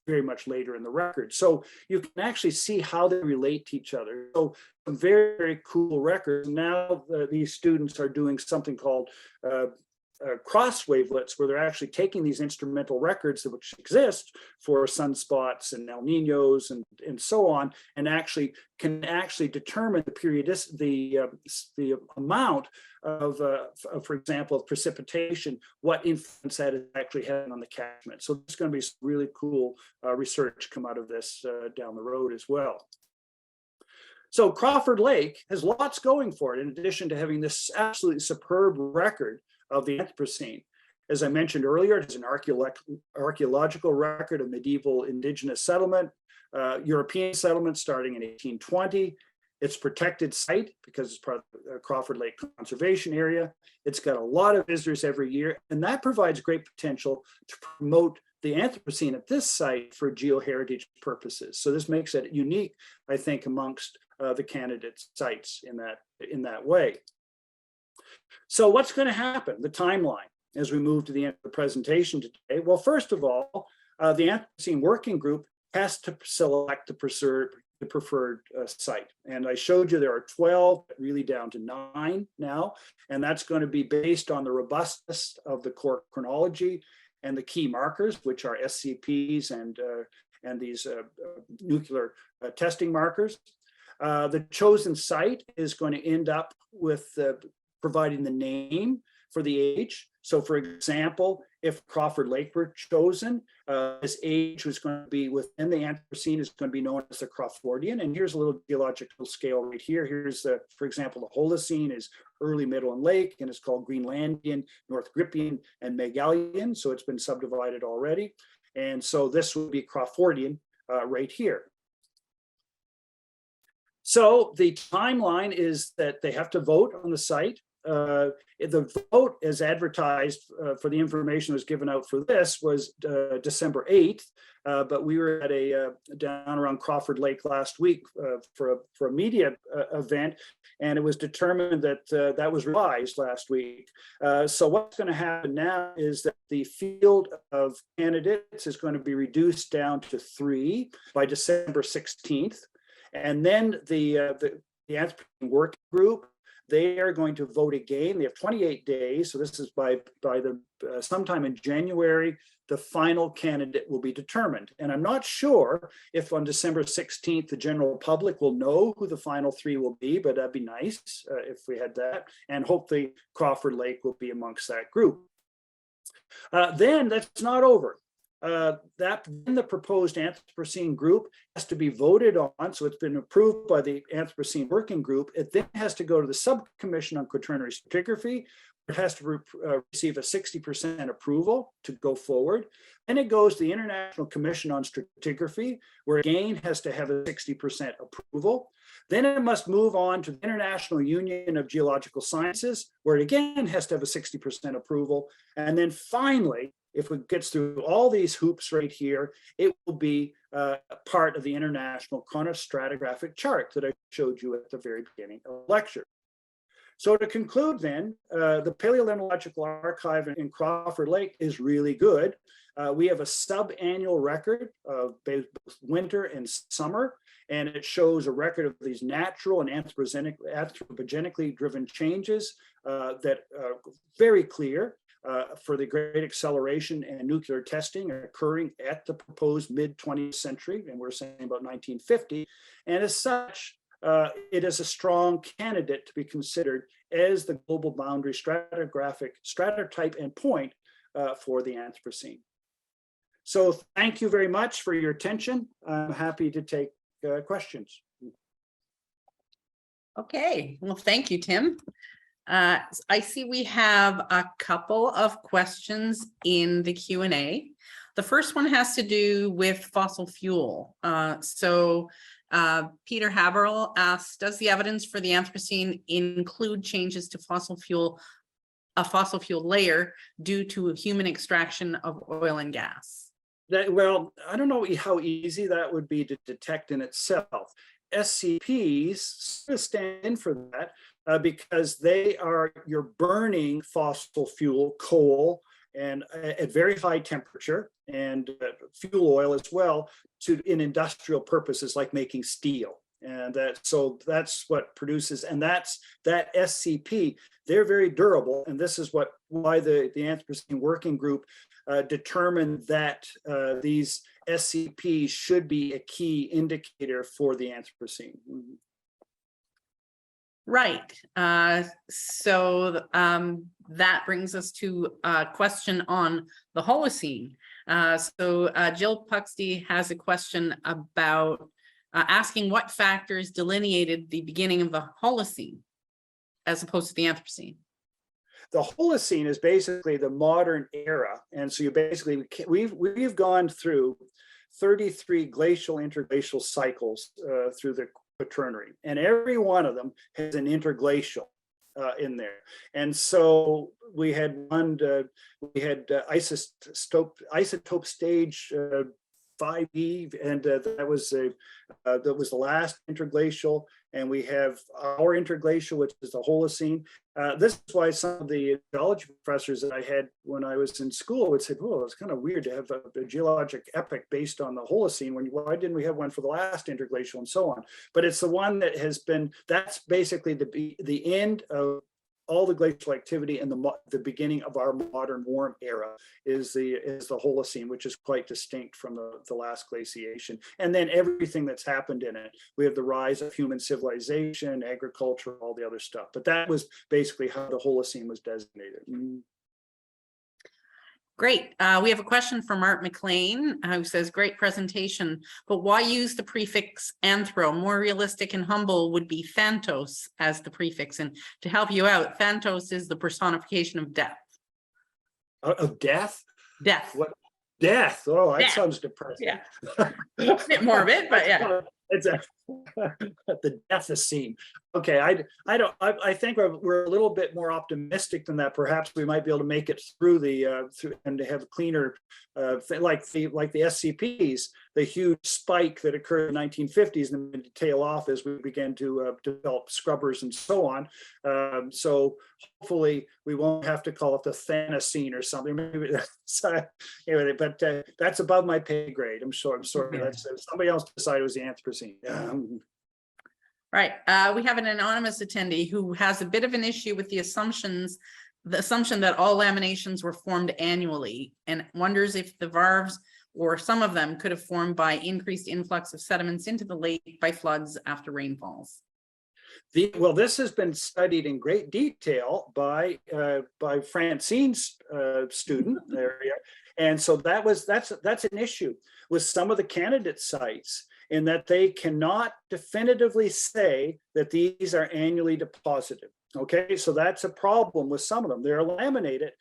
very much later in the record. So you can actually see how they relate to each other. So some very, very cool records. Now these students are doing something called cross wavelets, where they're actually taking these instrumental records which exist for sunspots and El Ninos and so on, and can determine the amount of, for example, of precipitation, what influence that is actually having on the catchment. So there's going to be some really cool research come out of this down the road as well. So Crawford Lake has lots going for it, in addition to having this absolutely superb record of the Anthropocene. As I mentioned earlier, it is an archaeological record of medieval indigenous settlement, European settlement starting in 1820. It's protected site because it's part of the Crawford Lake Conservation Area. It's got a lot of visitors every year, and that provides great potential to promote the Anthropocene at this site for geoheritage purposes. So this makes it unique, I think, amongst the candidate sites in that way. So what's going to happen? The timeline as we move to the end of the presentation today. Well, first of all, the Anthropocene Working Group has to select the preferred site. And I showed you there are 12, really down to 9 now. And that's going to be based on the robustness of the core chronology and the key markers, which are SCPs and these nuclear testing markers. The chosen site is going to end up with providing the name for the age. So for example, if Crawford Lake were chosen, this age was going to be within the Anthropocene is going to be known as the Crawfordian. And here's a little geological scale right here. Here's for example, the Holocene is early, middle, and lake, and it's called Greenlandian, North Grippian, and Megalian. So it's been subdivided already. And so this would be Crawfordian right here. So the timeline is that they have to vote on the site. The vote as advertised for the information that was given out for this was December 8th, but we were at down around Crawford Lake last week for a media event, and it was determined that that was revised last week. So what's going to happen now is that the field of candidates is going to be reduced down to 3 by December 16th, and then the Anthropocene Working Group, they are going to vote again. They have 28 days. So this is by the sometime in January, the final candidate will be determined. And I'm not sure if on December 16th, the general public will know who the final 3 will be, but that'd be nice if we had that. And hopefully Crawford Lake will be amongst that group. Then that's not over. Then the proposed Anthropocene group has to be voted on. So it's been approved by the Anthropocene Working Group. It then has to go to the Subcommission on Quaternary Stratigraphy. It has to receive a 60% approval to go forward. Then it goes to the International Commission on Stratigraphy, where again has to have a 60% approval. Then it must move on to the International Union of Geological Sciences, where it again has to have a 60% approval. And then finally, if it gets through all these hoops right here, it will be part of the International Chronostratigraphic chart that I showed you at the very beginning of the lecture. So to conclude then, the Paleolimnological Archive in Crawford Lake is really good. We have a sub-annual record of both winter and summer, and it shows a record of these natural and anthropogenically driven changes that are very clear. For the great acceleration and nuclear testing occurring at the proposed mid-20th century, and we're saying about 1950. And as such, it is a strong candidate to be considered as the global boundary stratigraphic stratotype and point for the Anthropocene. So thank you very much for your attention. I'm happy to take questions. Okay, well, thank you, Tim. I see we have a couple of questions in the Q&A. The first one has to do with fossil fuel. Peter Haverl asks, does the evidence for the Anthropocene include changes to a fossil fuel layer due to human extraction of oil and gas? Well, I don't know how easy that would be to detect in itself. SCPs stand in for that because you're burning fossil fuel, coal, and at very high temperature, and fuel oil as well, in industrial purposes like making steel. And so that's what produces, and that SCP, they're very durable. And this is why the Anthropocene Working Group determined that these SCPs should be a key indicator for the Anthropocene. Right. That brings us to a question on the Holocene. Jill Puxty has a question about asking what factors delineated the beginning of the Holocene as opposed to the Anthropocene. the Holocene is basically the modern era. And so you basically, we've gone through 33 glacial interglacial cycles through the Quaternary, and every one of them has an interglacial in there. And so we had isotope stage 5E, and that was the last interglacial. And we have our interglacial, which is the Holocene. This is why some of the geology professors that I had when I was in school would say, "Oh, it's kind of weird to have a geologic epoch based on the Holocene. Why didn't we have one for the last interglacial?" and so on. But it's the one that has been. That's basically the end of all the glacial activity, and the beginning of our modern warm era is the Holocene, which is quite distinct from the last glaciation. And then everything that's happened in it. We have the rise of human civilization, agriculture, all the other stuff. But that was basically how the Holocene was designated. Great. We have a question from Art McLean, who says, great presentation, but why use the prefix anthro? More realistic and humble would be thantos as the prefix. And to help you out, thantos is the personification of death. Of death? Death. What? Death. Oh, that Death. sounds depressing. Yeah. A bit morbid, but yeah. It's the Deathocene. Okay, I think we're a little bit more optimistic than that. Perhaps we might be able to make it through and to have cleaner, like the SCPs, the huge spike that occurred in the 1950s and then to tail off as we began to develop scrubbers and so on. So hopefully we won't have to call it the Thanocene or something. Maybe anyway, but that's above my pay grade. I'm sorry. That's somebody else decided it was the Anthropocene. Right. We have an anonymous attendee who has a bit of an issue with the assumption that all laminations were formed annually, and wonders if the varves or some of them could have formed by increased influx of sediments into the lake by floods after rainfalls. Well, this has been studied in great detail by Francine's student area, and so that's an issue with some of the candidate sites, in that they cannot definitively say that these are annually deposited. Okay, so that's a problem with some of them. They're laminated,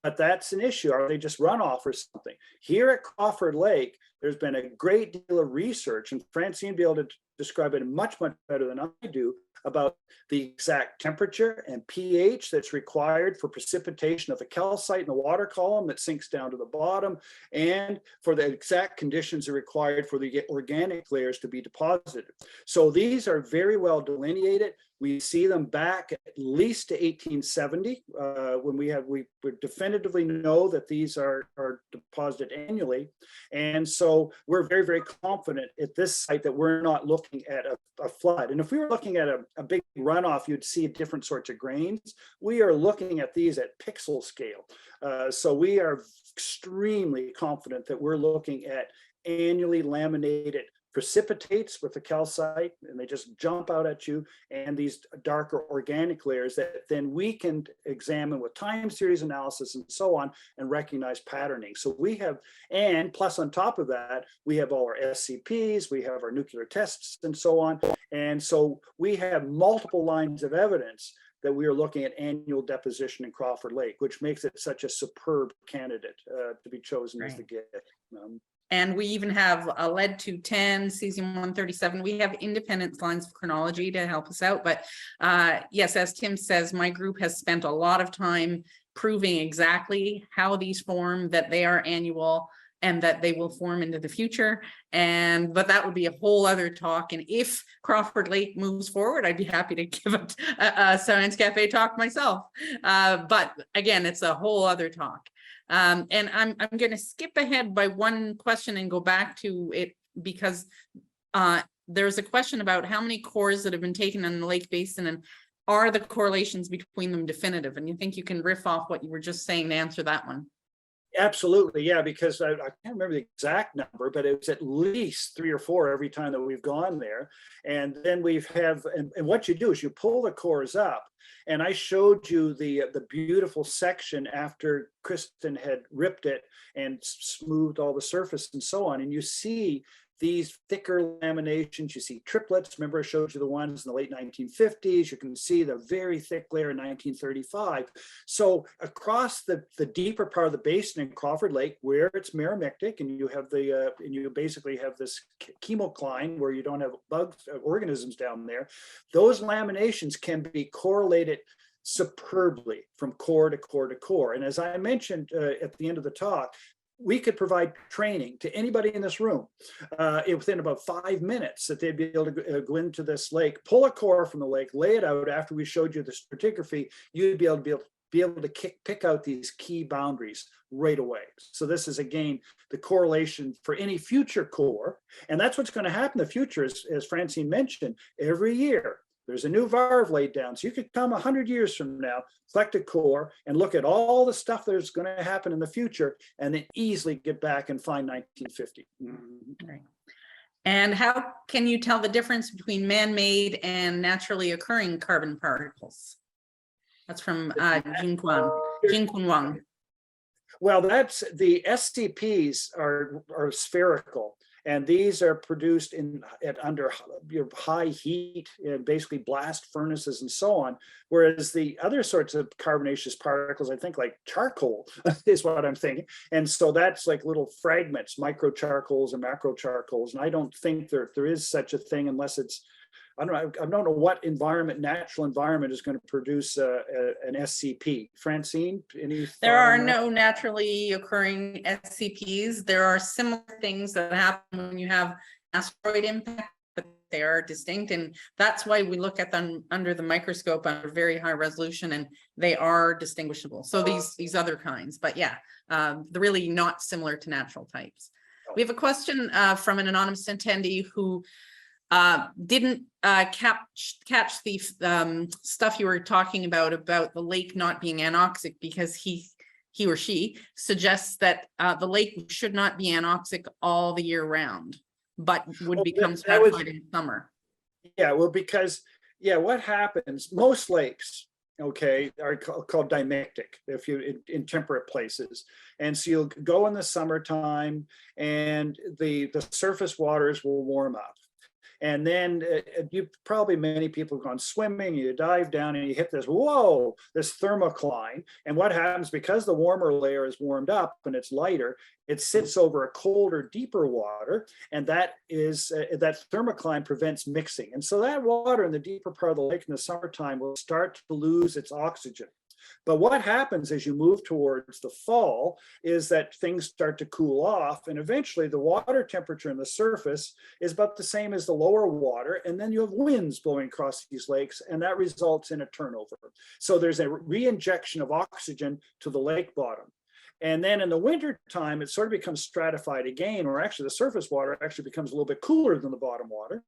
but that's an issue. Are they just runoff or something? Here at Crawford Lake, there's been a great deal of research, and Francine will be able to describe it much, much better than I do, about the exact temperature and pH that's required for precipitation of the calcite in the water column that sinks down to the bottom, and for the exact conditions that are required for the organic layers to be deposited. So these are very well delineated. We see them back at least to 1870 when we definitively know that these are deposited annually. And so we're very, very confident at this site that we're not looking at a flood. And if we were looking at a big runoff, you'd see different sorts of grains. We are looking at these at pixel scale. So we are extremely confident that we're looking at annually laminated precipitates with the calcite, and they just jump out at you, and these darker organic layers that then we can examine with time series analysis and so on and recognize patterning. So we have, and plus on top of that, we have all our SCPs, we have our nuclear tests and so on. And so we have multiple lines of evidence that we are looking at annual deposition in Crawford Lake, which makes it such a superb candidate to be chosen as the gift. And we even have a lead-210, cesium-137. We have independent lines of chronology to help us out. But yes, as Tim says, my group has spent a lot of time proving exactly how these form, that they are annual, and that they will form into the future. But that would be a whole other talk. And if Crawford Lake moves forward, I'd be happy to give a Science Cafe talk myself. But again, it's a whole other talk. And I'm going to skip ahead by one question and go back to it, because there's a question about how many cores that have been taken in the lake basin, and are the correlations between them definitive? And you think you can riff off what you were just saying to answer that one? Absolutely, yeah, because I can't remember the exact number, but it was at least 3 or 4 every time that we've gone there. And then and what you do is you pull the cores up, and I showed you the beautiful section after Kristen had ripped it and smoothed all the surface and so on, and you see these thicker laminations. You see triplets. Remember, I showed you the ones in the late 1950s. You can see the very thick layer in 1935. So across the deeper part of the basin in Crawford Lake, where it's meromictic, and you have the and you basically have this chemocline where you don't have bugs, organisms down there, those laminations can be correlated superbly from core to core to core. And as I mentioned at the end of the talk, we could provide training to anybody in this room within about 5 minutes that they'd be able to go into this lake, pull a core from the lake, lay it out after we showed you the stratigraphy. You'd be able to pick out these key boundaries right away. So this is, again, the correlation for any future core. And that's what's going to happen in the future, as Francine mentioned, every year. There's a new varve laid down. So you could come 100 years from now, collect a core and look at all the stuff that's going to happen in the future, and then easily get back and find 1950. Right. And how can you tell the difference between man-made and naturally occurring carbon particles? That's from Jingquan Wang. Well, that's the SCPs are spherical. And these are produced under high heat, basically blast furnaces and so on. Whereas the other sorts of carbonaceous particles, I think like charcoal is what I'm thinking. And so that's like little fragments, micro charcoals and macro charcoals. And I don't think there is such a thing unless it's, I don't know what natural environment is going to produce an SCP. Francine, any? There are no naturally occurring SCPs. There are similar things that happen when you have asteroid impact, but they are distinct. And that's why we look at them under the microscope under very high resolution, and they are distinguishable. So these other kinds, but yeah, they're really not similar to natural types. We have a question from an anonymous attendee who didn't catch the stuff you were talking about the lake not being anoxic, because he or she suggests that the lake should not be anoxic all the year round, but would become stratified in summer. Yeah, well, because what happens, most lakes, okay, are called dimictic if you in temperate places. And so you'll go in the summertime and the surface waters will warm up. And then many people have gone swimming, you dive down and you hit this thermocline. And what happens, because the warmer layer is warmed up and it's lighter, it sits over a colder, deeper water. And that thermocline prevents mixing. And so that water in the deeper part of the lake in the summertime will start to lose its oxygen. But what happens as you move towards the fall is that things start to cool off, and eventually the water temperature in the surface is about the same as the lower water, and then you have winds blowing across these lakes, and that results in a turnover. So there's a re-injection of oxygen to the lake bottom. And then in the winter time, it sort of becomes stratified again, or actually the surface water actually becomes a little bit cooler than the bottom water.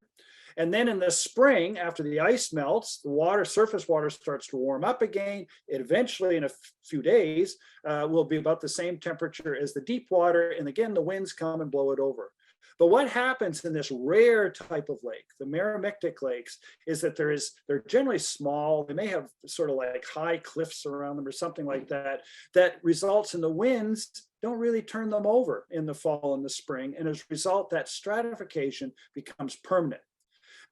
And then in the spring, after the ice melts, the surface water starts to warm up again. It eventually, in a few days, will be about the same temperature as the deep water. And again, the winds come and blow it over. But what happens in this rare type of lake, the meromictic lakes, is that they're generally small. They may have sort of like high cliffs around them or something like that, that results in the winds don't really turn them over in the fall and the spring. And as a result, that stratification becomes permanent.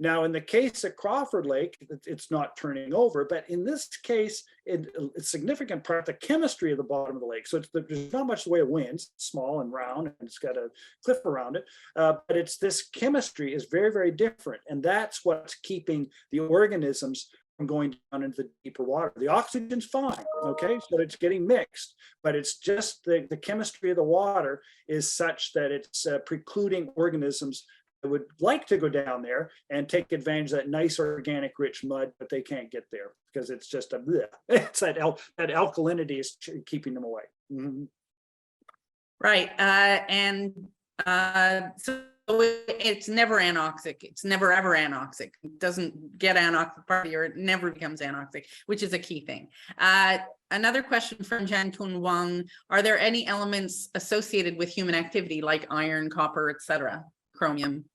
Now, in the case of Crawford Lake, it's not turning over, but in this case, it's a significant part of the chemistry of the bottom of the lake. So there's not much the way of winds, it's small and round, and it's got a cliff around it, but it's this chemistry is very, very different. And that's what's keeping the organisms from going down into the deeper water. The oxygen's fine, okay? So it's getting mixed, but it's just the chemistry of the water is such that it's precluding organisms would like to go down there and take advantage of that nice organic rich mud, but they can't get there because it's just it's that alkalinity is keeping them away. Mm-hmm. Right. So it's never anoxic. It's never ever anoxic. It doesn't get anoxic party, or it never becomes anoxic, which is a key thing. Another question from Jantun Wang: are there any elements associated with human activity like iron, copper, etc.? Chromium?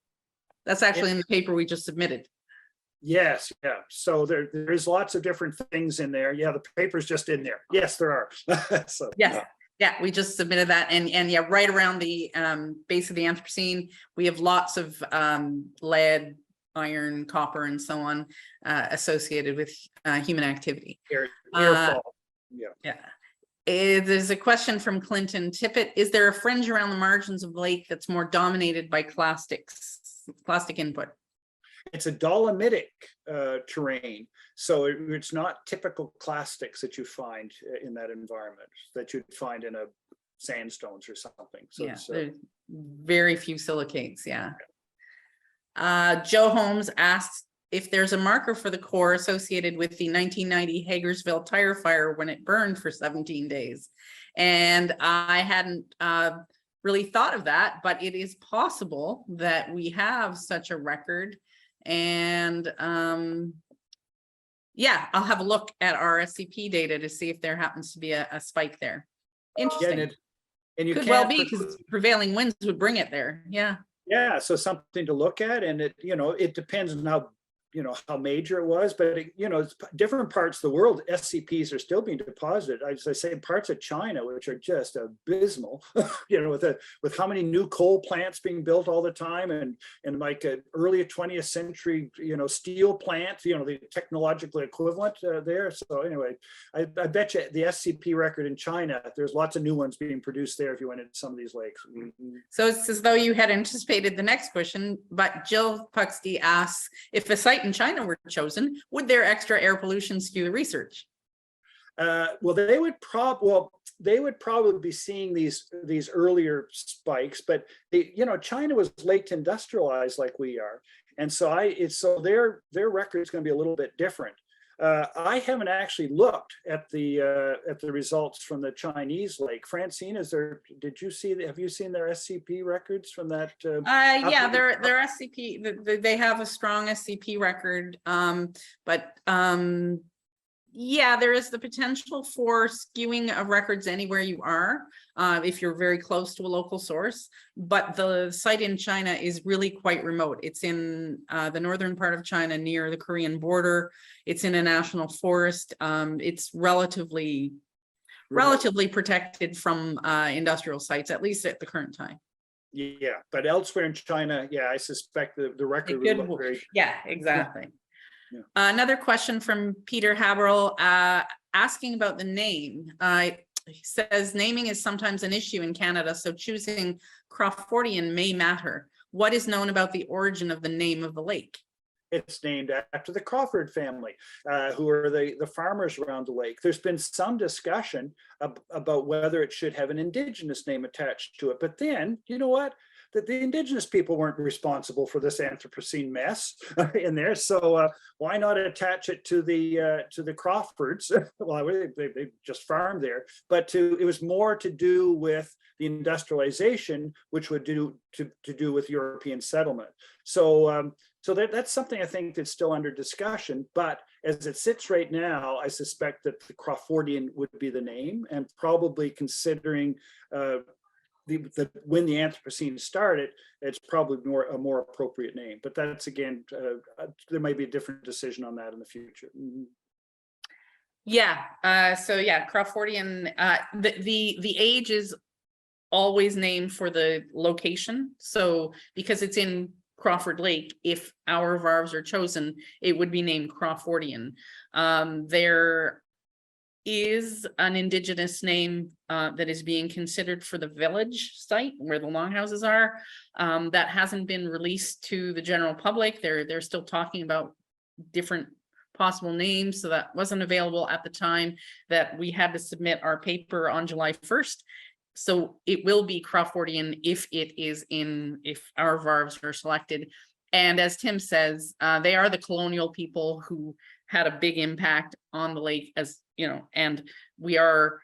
That's actually in the paper we just submitted. Yes, yeah. So there's lots of different things in there. Yeah, the paper's just in there. Yes, there are. So, yes. Yeah, we just submitted that, and yeah, right around the base of the Anthropocene, we have lots of lead, iron, copper, and so on associated with human activity. Airfall. Yeah. Yeah. There's a question from Clinton Tippett. Is there a fringe around the margins of the lake that's more dominated by clastic input? It's a dolomitic terrain, so it's not typical clastics that you find in that environment that you'd find in a sandstones or something. So Yeah, it's, there's very few silicates. Yeah. Joe Holmes asks if there's a marker for the core associated with the 1990 Hagersville tire fire when it burned for 17 days. And I hadn't really thought of that, but it is possible that we have such a record. And yeah, I'll have a look at our SCP data to see if there happens to be a spike there. Interesting. and you Could can't well be because prevailing winds would bring it there. Yeah. Yeah, so something to look at, and it, it depends on how, how major it was, but it's different parts of the world, SCPs are still being deposited. As I say, parts of China, which are just abysmal, with how many new coal plants being built all the time, and like an early 20th century, steel plant, the technological equivalent there. So anyway, I bet you the SCP record in China, there's lots of new ones being produced there if you went into some of these lakes. So it's as though you had anticipated the next question, but Jill Puxty asks, if a site in China were chosen, would their extra air pollution skew the research? Well, they would probably be seeing these earlier spikes, but China was late industrialized like we are, and so their record is going to be a little bit different. I haven't actually looked at the results from the Chinese lake. Francine, have you seen their SCP records from that? Yeah, their SCP, they have a strong SCP record, but yeah, there is the potential for skewing of records anywhere you are, if you're very close to a local source. But the site in China is really quite remote. It's in the northern part of China near the Korean border. It's in a national forest. It's relatively protected from industrial sites, at least at the current time. Yeah, but elsewhere in China, yeah, I suspect the record would look very. Yeah, exactly. Yeah. Another question from Peter Haberl asking about the name. He says naming is sometimes an issue in Canada, so choosing Crawfordian may matter. What is known about the origin of the name of the lake? It's named after the Crawford family, who are the farmers around the lake. There's been some discussion about whether it should have an indigenous name attached to it. But then, you know what? That the indigenous people weren't responsible for this Anthropocene mess in there. So why not attach it to the Crawfords? Well, they just farmed there, but it was more to do with the industrialization, which would do with European settlement. So that's something I think that's still under discussion, but as it sits right now, I suspect that the Crawfordian would be the name, and probably considering when the Anthropocene started, it's probably a more appropriate name. But that's, again, there might be a different decision on that in the future. Mm-hmm. Yeah. So yeah, Crawfordian. The age is always named for the location. So because it's in Crawford Lake, if our varves are chosen, it would be named Crawfordian. There is an indigenous name that is being considered for the village site where the longhouses are. That hasn't been released to the general public. They're still talking about different possible names, so that wasn't available at the time that we had to submit our paper on July 1st. So it will be Crawfordian if our varves are selected. And as Tim says, they are the colonial people who had a big impact on the lake, as you know, and we are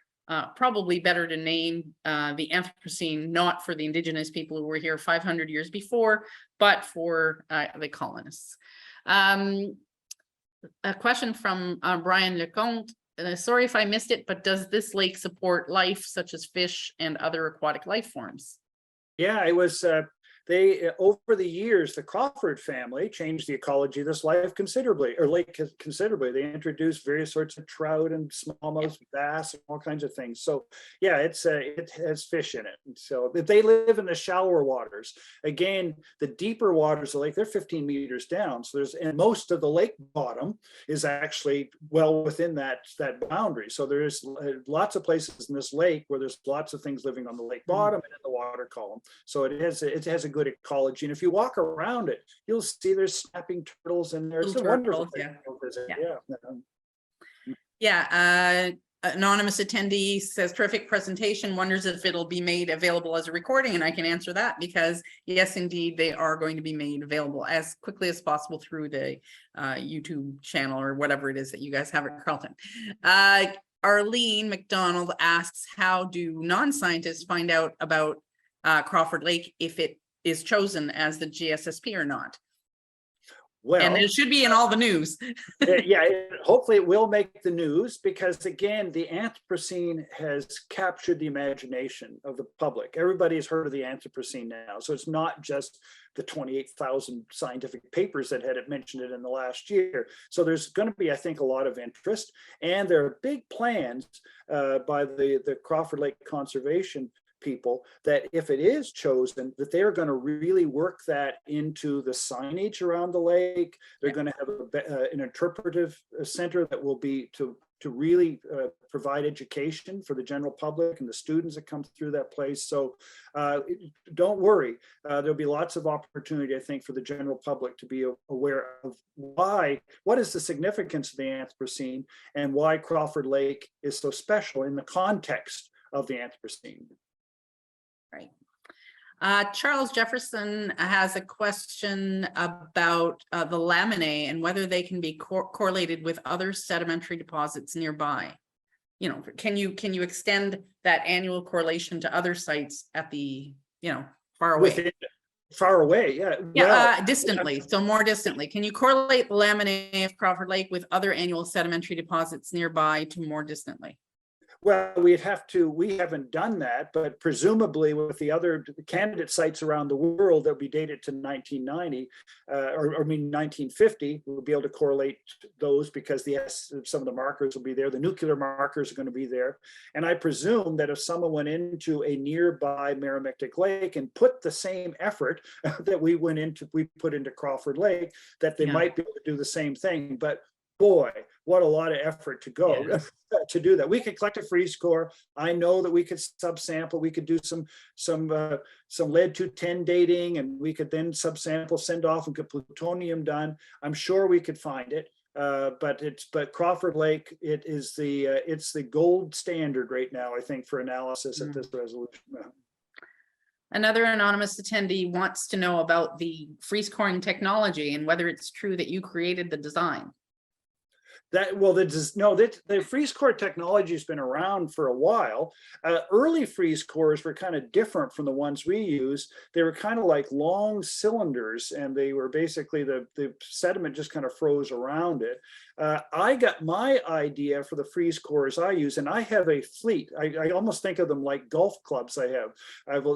probably better to name the Anthropocene not for the indigenous people who were here 500 years before, but for the colonists. A question from Brian Lecomte. Sorry if I missed it, but does this lake support life such as fish and other aquatic life forms? Yeah, it was they, over the years, the Crawford family changed the ecology of this lake considerably. They introduced various sorts of trout and smallmouth, bass, and all kinds of things. So yeah, it has fish in it. And so if they live in the shallower waters, again, the deeper waters of the lake, they're 15 meters down. So and most of the lake bottom is actually well within that boundary. So there's lots of places in this lake where there's lots of things living on the lake bottom and in the water column. So it has a good ecology. And if you walk around it, you'll see there's snapping turtles in there. It's a wonderful thing to visit. Yeah. Anonymous attendee says, terrific presentation, wonders if it'll be made available as a recording, and I can answer that because yes, indeed, they are going to be made available as quickly as possible through the YouTube channel or whatever it is that you guys have at Carleton. Arlene McDonald asks, how do non-scientists find out about Crawford Lake if it is chosen as the GSSP or not? Well, and it should be in all the news. Yeah, hopefully it will make the news because again, the Anthropocene has captured the imagination of the public. Everybody has heard of the Anthropocene now. So it's not just the 28,000 scientific papers that had mentioned it in the last year. So there's going to be, I think, a lot of interest. And there are big plans by the Crawford Lake Conservation people that if it is chosen, that they're going to really work that into the signage around the lake. They're going to have an interpretive center that will be to really provide education for the general public and the students that come through that place. So don't worry, there'll be lots of opportunity, I think, for the general public to be aware of what is the significance of the Anthropocene and why Crawford Lake is so special in the context of the Anthropocene. Right. Charles Jefferson has a question about the laminae and whether they can be correlated with other sedimentary deposits nearby. You know, can you extend that annual correlation to other sites at the, far away? Far away, yeah. Yeah, well, distantly, so more distantly. Can you correlate the laminae of Crawford Lake with other annual sedimentary deposits nearby to more distantly? Well, we haven't done that, but presumably with the other candidate sites around the world that will be dated to 1990, or 1950, we'll be able to correlate those because some of the markers will be there. The nuclear markers are going to be there. And I presume that if someone went into a nearby Merrimack Lake and put the same effort that we put into Crawford Lake, that they might be able to do the same thing. But boy, what a lot of effort to go to do that. We could collect a freeze core. I know that we could subsample. We could do some lead-210 dating, and we could then subsample, send off, and get plutonium done. I'm sure we could find it. But Crawford Lake, it's the gold standard right now, I think, for analysis at this resolution. Another anonymous attendee wants to know about the freeze coring technology and whether it's true that you created the design. The freeze core technology has been around for a while. Early freeze cores were kind of different from the ones we use. They were kind of like long cylinders, and they were basically the sediment just kind of froze around it. I got my idea for the freeze cores I use, and I have a fleet. I almost think of them like golf clubs. I have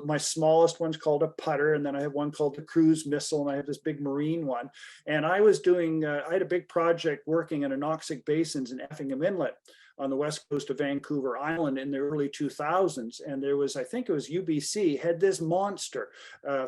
my smallest one's called a putter, and then I have one called the cruise missile, and I have this big marine one. And I was doing, I had a big project working in anoxic basins in Effingham Inlet on the west coast of Vancouver Island in the early 2000s. And there was, I think it was UBC, had this monster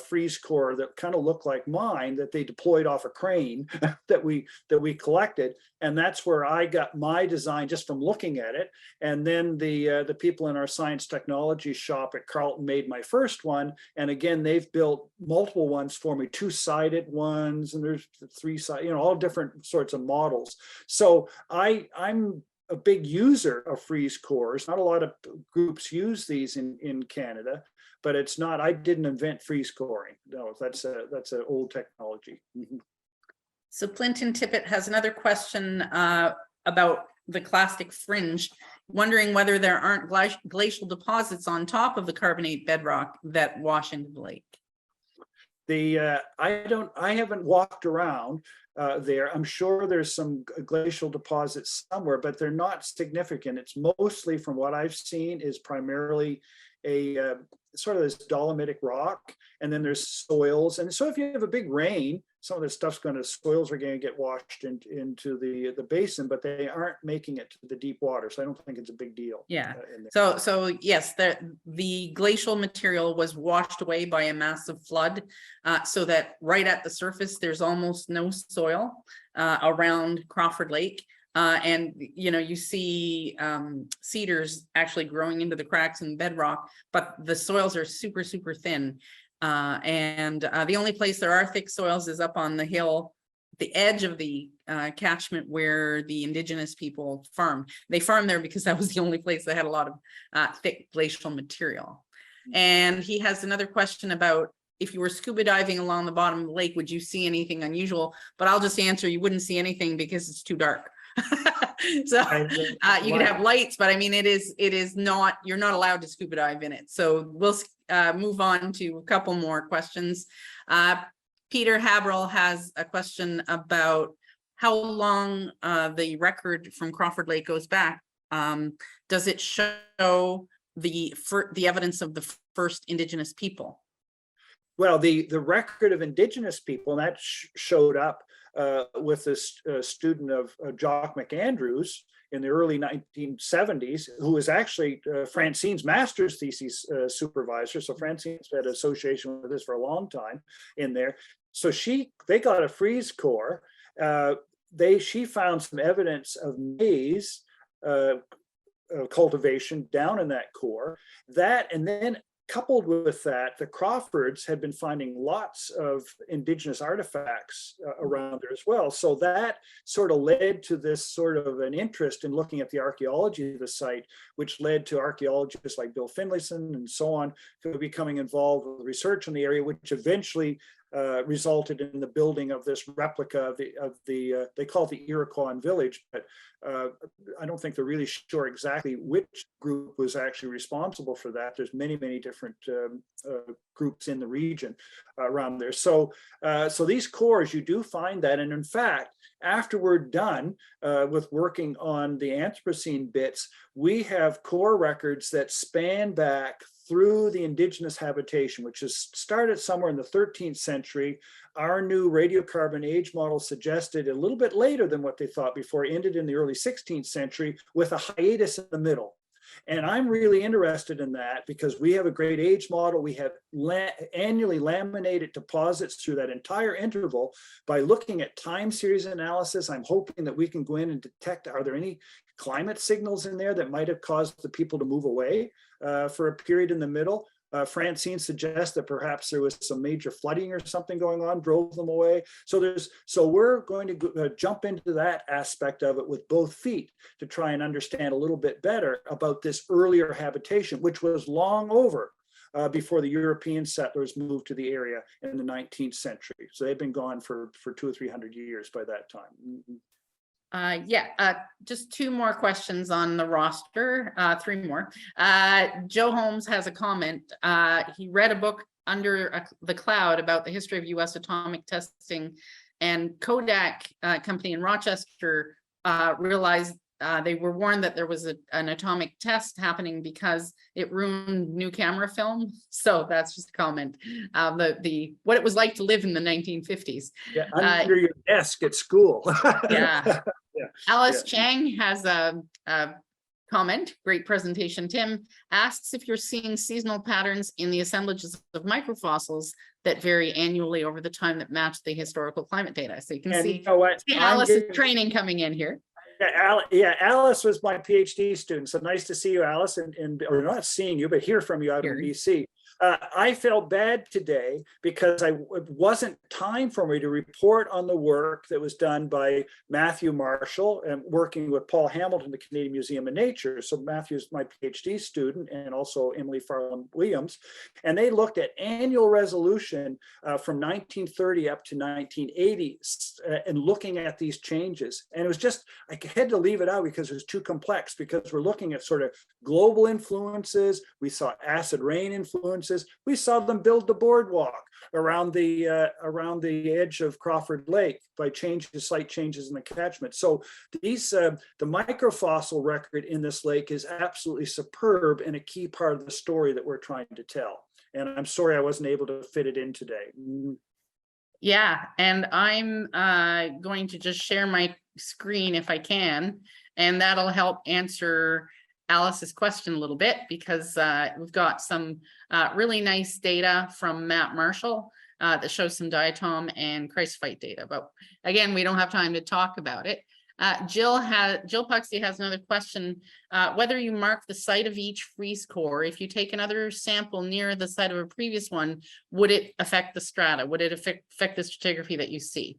freeze core that kind of looked like mine that they deployed off a crane that we collected. And that's where I got my design just from looking at it. And then the people in our science technology shop at Carleton made my first one. And again, they've built multiple ones for me, 2-sided ones, and there's 3-sided, all different sorts of models. So I'm a big user of freeze cores. Not a lot of groups use these in Canada, but it's not, I didn't invent freeze coring. No, that's an old technology. Mm-hmm. So Clinton Tippett has another question about the clastic fringe, wondering whether there aren't glacial deposits on top of the carbonate bedrock that wash into the lake. I haven't walked around. there. I'm sure there's some glacial deposits somewhere, but they're not significant. It's mostly, from what I've seen, is primarily a sort of this dolomitic rock, and then there's soils. And so if you have a big rain, some of this soils are going to get washed into the basin, but they aren't making it to the deep water. So I don't think it's a big deal. Yeah. In there. So yes, the glacial material was washed away by a massive flood, so that right at the surface, there's almost no soil around Crawford Lake. And you see cedars actually growing into the cracks in the bedrock, but the soils are super, super thin. And the only place there are thick soils is up on the hill, the edge of the catchment where the indigenous people farmed. They farmed there because that was the only place that had a lot of thick glacial material. And he has another question about, if you were scuba diving along the bottom of the lake, would you see anything unusual? But I'll just answer, you wouldn't see anything because it's too dark. So you could have lights, but I mean, it is not, you're not allowed to scuba dive in it. So we'll move on to a couple more questions. Peter Haberl has a question about how long the record from Crawford Lake goes back. Does it show the evidence of the first indigenous people? Well, the record of indigenous people, and that showed up with this student of Jock McAndrews in the early 1970s, who was actually Francine's master's thesis supervisor. So Francine's had association with this for a long time in there. So they got a freeze core. She found some evidence of maize cultivation down in that core. And then coupled with that, the Crawfords had been finding lots of indigenous artifacts around there as well. So that sort of led to this sort of an interest in looking at the archaeology of the site, which led to archaeologists like Bill Finlayson and so on, becoming involved with research in the area, which eventually resulted in the building of this replica of the they call it the Iroquois village, but I don't think they're really sure exactly which group was actually responsible for that. There's many different groups in the region around there. So these cores, you do find that, and in fact, after we're done with working on the Anthropocene bits, we have core records that span back through the indigenous habitation, which is started somewhere in the 13th century. Our new radiocarbon age model suggested a little bit later than what they thought before, ended in the early 16th century with a hiatus in the middle. And I'm really interested in that because we have a great age model. We have annually laminated deposits through that entire interval. By looking at time series analysis, I'm hoping that we can go in and detect, are there any climate signals in there that might have caused the people to move away for a period in the middle. Francine suggests that perhaps there was some major flooding or something going on, drove them away. So we're going to jump into that aspect of it with both feet to try and understand a little bit better about this earlier habitation, which was long over before the European settlers moved to the area in the 19th century. So they've been gone for 200 or 300 years by that time. Just two more questions on the roster, three more. Joe Holmes has a comment. He read a book under the cloud about the history of US atomic testing, and Kodak company in Rochester realized they were warned that there was an atomic test happening because it ruined new camera film. So that's just a comment. What it was like to live in the 1950s. Yeah, under your desk at school. Yeah. Yeah. Alice Chang has a comment. Great presentation, Tim. Asks if you're seeing seasonal patterns in the assemblages of microfossils that vary annually over the time that match the historical climate data. So you can see, you know what? Alice's training coming in here. Alice was my PhD student. So nice to see you, Alice, or not seeing you, but hear from you out in BC. I felt bad today because it wasn't time for me to report on the work that was done by Matthew Marshall and working with Paul Hamilton, the Canadian Museum of Nature. So Matthew's my PhD student, and also Emily Farland Williams. And they looked at annual resolution from 1930 up to 1980 and looking at these changes. And it was just, I had to leave it out because it was too complex, because we're looking at sort of global influences. We saw acid rain influences. We saw them build the boardwalk. around the edge of Crawford Lake by slight changes in the catchment. So these the microfossil record in this lake is absolutely superb and a key part of the story that we're trying to tell. And I'm sorry I wasn't able to fit it in today. Yeah, and I'm going to just share my screen if I can, and that'll help answer Alice's question a little bit, because we've got some really nice data from Matt Marshall that shows some diatom and chrysophyte data. But again, we don't have time to talk about it. Jill Puxley has another question. Whether you mark the site of each freeze core, if you take another sample near the site of a previous one, would it affect the strata? Would it affect the stratigraphy that you see?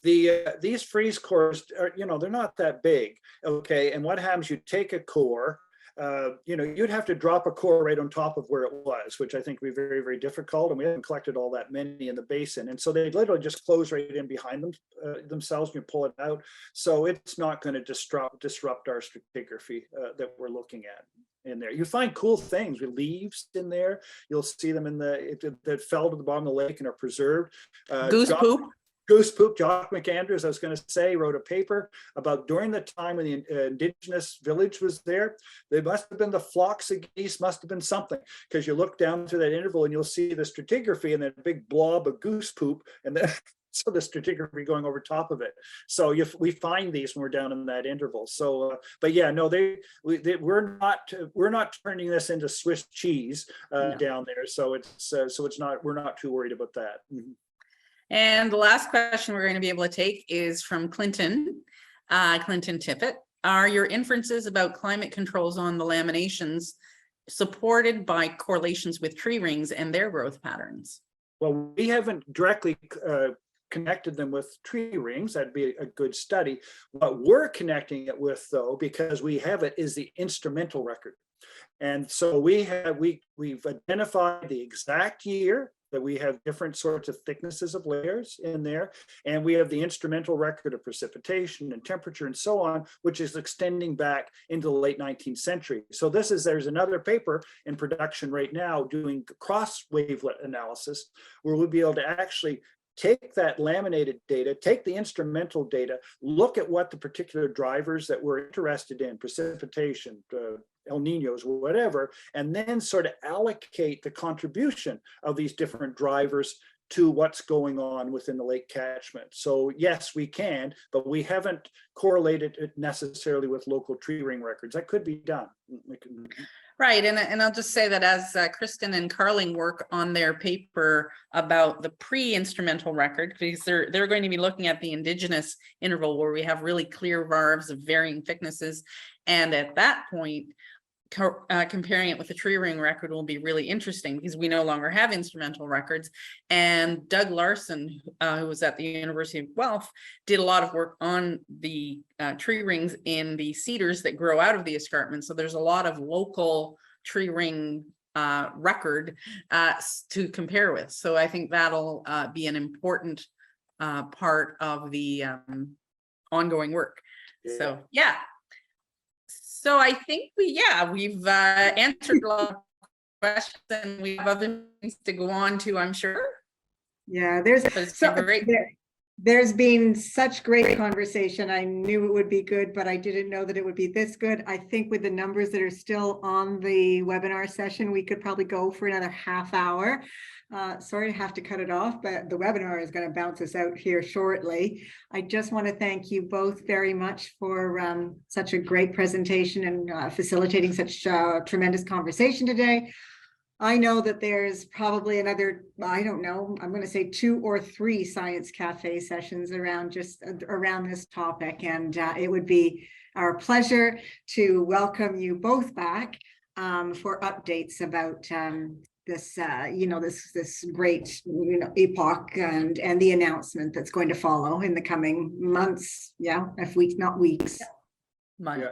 These freeze cores are, they're not that big. Okay. And what happens, you take a core, you'd have to drop a core right on top of where it was, which I think would be very, very difficult. And we haven't collected all that many in the basin. And so they literally just close right in behind themselves and you pull it out. So it's not going to disrupt our stratigraphy that we're looking at in there. You find cool things with leaves in there. You'll see them that fell to the bottom of the lake and are preserved. Goose poop. Goose poop. Jock McAndrews, I was going to say, wrote a paper about during the time when the indigenous village was there. They must have been the flocks of geese, must have been something, because you look down through that interval and you'll see the stratigraphy and then a big blob of goose poop, and then so the stratigraphy going over top of it. So we find these when we're down in that interval. So, but yeah, no, we're not turning this into Swiss cheese No. down there. So it's not. We're not too worried about that. Mm-hmm. And the last question we're going to be able to take is from Clinton Tippett. Are your inferences about climate controls on the laminations supported by correlations with tree rings and their growth patterns? Well, we haven't directly connected them with tree rings. That'd be a good study. What we're connecting it with, though, because we have it, is the instrumental record. And so we've identified the exact year that we have different sorts of thicknesses of layers in there. And we have the instrumental record of precipitation and temperature and so on, which is extending back into the late 19th century. So there's another paper in production right now doing cross wavelet analysis, where we'll be able to actually take that laminated data, take the instrumental data, look at what the particular drivers that we're interested in, precipitation, El Niños, whatever, and then sort of allocate the contribution of these different drivers to what's going on within the lake catchment. So yes, we can, but we haven't correlated it necessarily with local tree ring records. That could be done. Right, and I'll just say that as Kristen and Carling work on their paper about the pre-instrumental record, because they're going to be looking at the indigenous interval where we have really clear varves of varying thicknesses, and at that point, comparing it with the tree ring record will be really interesting because we no longer have instrumental records. And Doug Larson, who was at the University of Guelph, did a lot of work on the tree rings in the cedars that grow out of the escarpment. So there's a lot of local tree ring record to compare with. So I think that'll be an important part of the ongoing work. Yeah. So yeah. So I think we've answered a lot of questions, and we have other things to go on to, I'm sure. Yeah, There's there's been such great conversation. I knew it would be good, but I didn't know that it would be this good. I think with the numbers that are still on the webinar session, we could probably go for another half hour. Sorry to have to cut it off, but the webinar is going to bounce us out here shortly. I just want to thank you both very much for such a great presentation and facilitating such tremendous conversation today. I know that there's probably another, I don't know, I'm going to say 2 or 3 Science Cafe sessions around this topic. And it would be our pleasure to welcome you both back for updates about this, this great, epoch and the announcement that's going to follow in the coming months. Yeah, if weeks, not weeks. Yeah,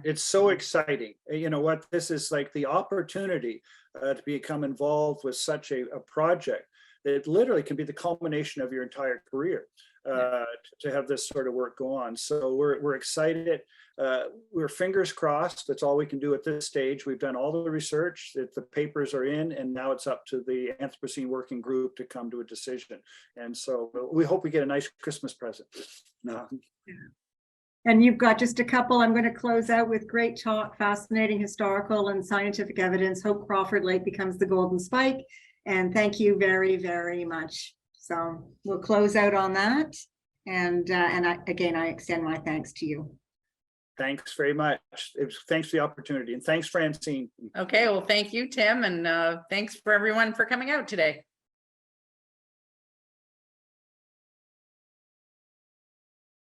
it's so exciting. You know what, this is like the opportunity to become involved with such a project that literally can be the culmination of your entire career to have this sort of work go on. So we're excited. we're fingers crossed. That's all we can do at this stage. We've done all the research, that the papers are in, and now it's up to the Anthropocene Working Group to come to a decision. And so we hope we get a nice Christmas present. No. And you've got just a couple. I'm going to close out with great talk, fascinating historical and scientific evidence. Hope Crawford Lake becomes the golden spike. And thank you very, very much. So we'll close out on that. And again, I extend my thanks to you. Thanks very much. Thanks for the opportunity, and thanks, Francine. Okay, well, thank you, Tim, and thanks for everyone for coming out today.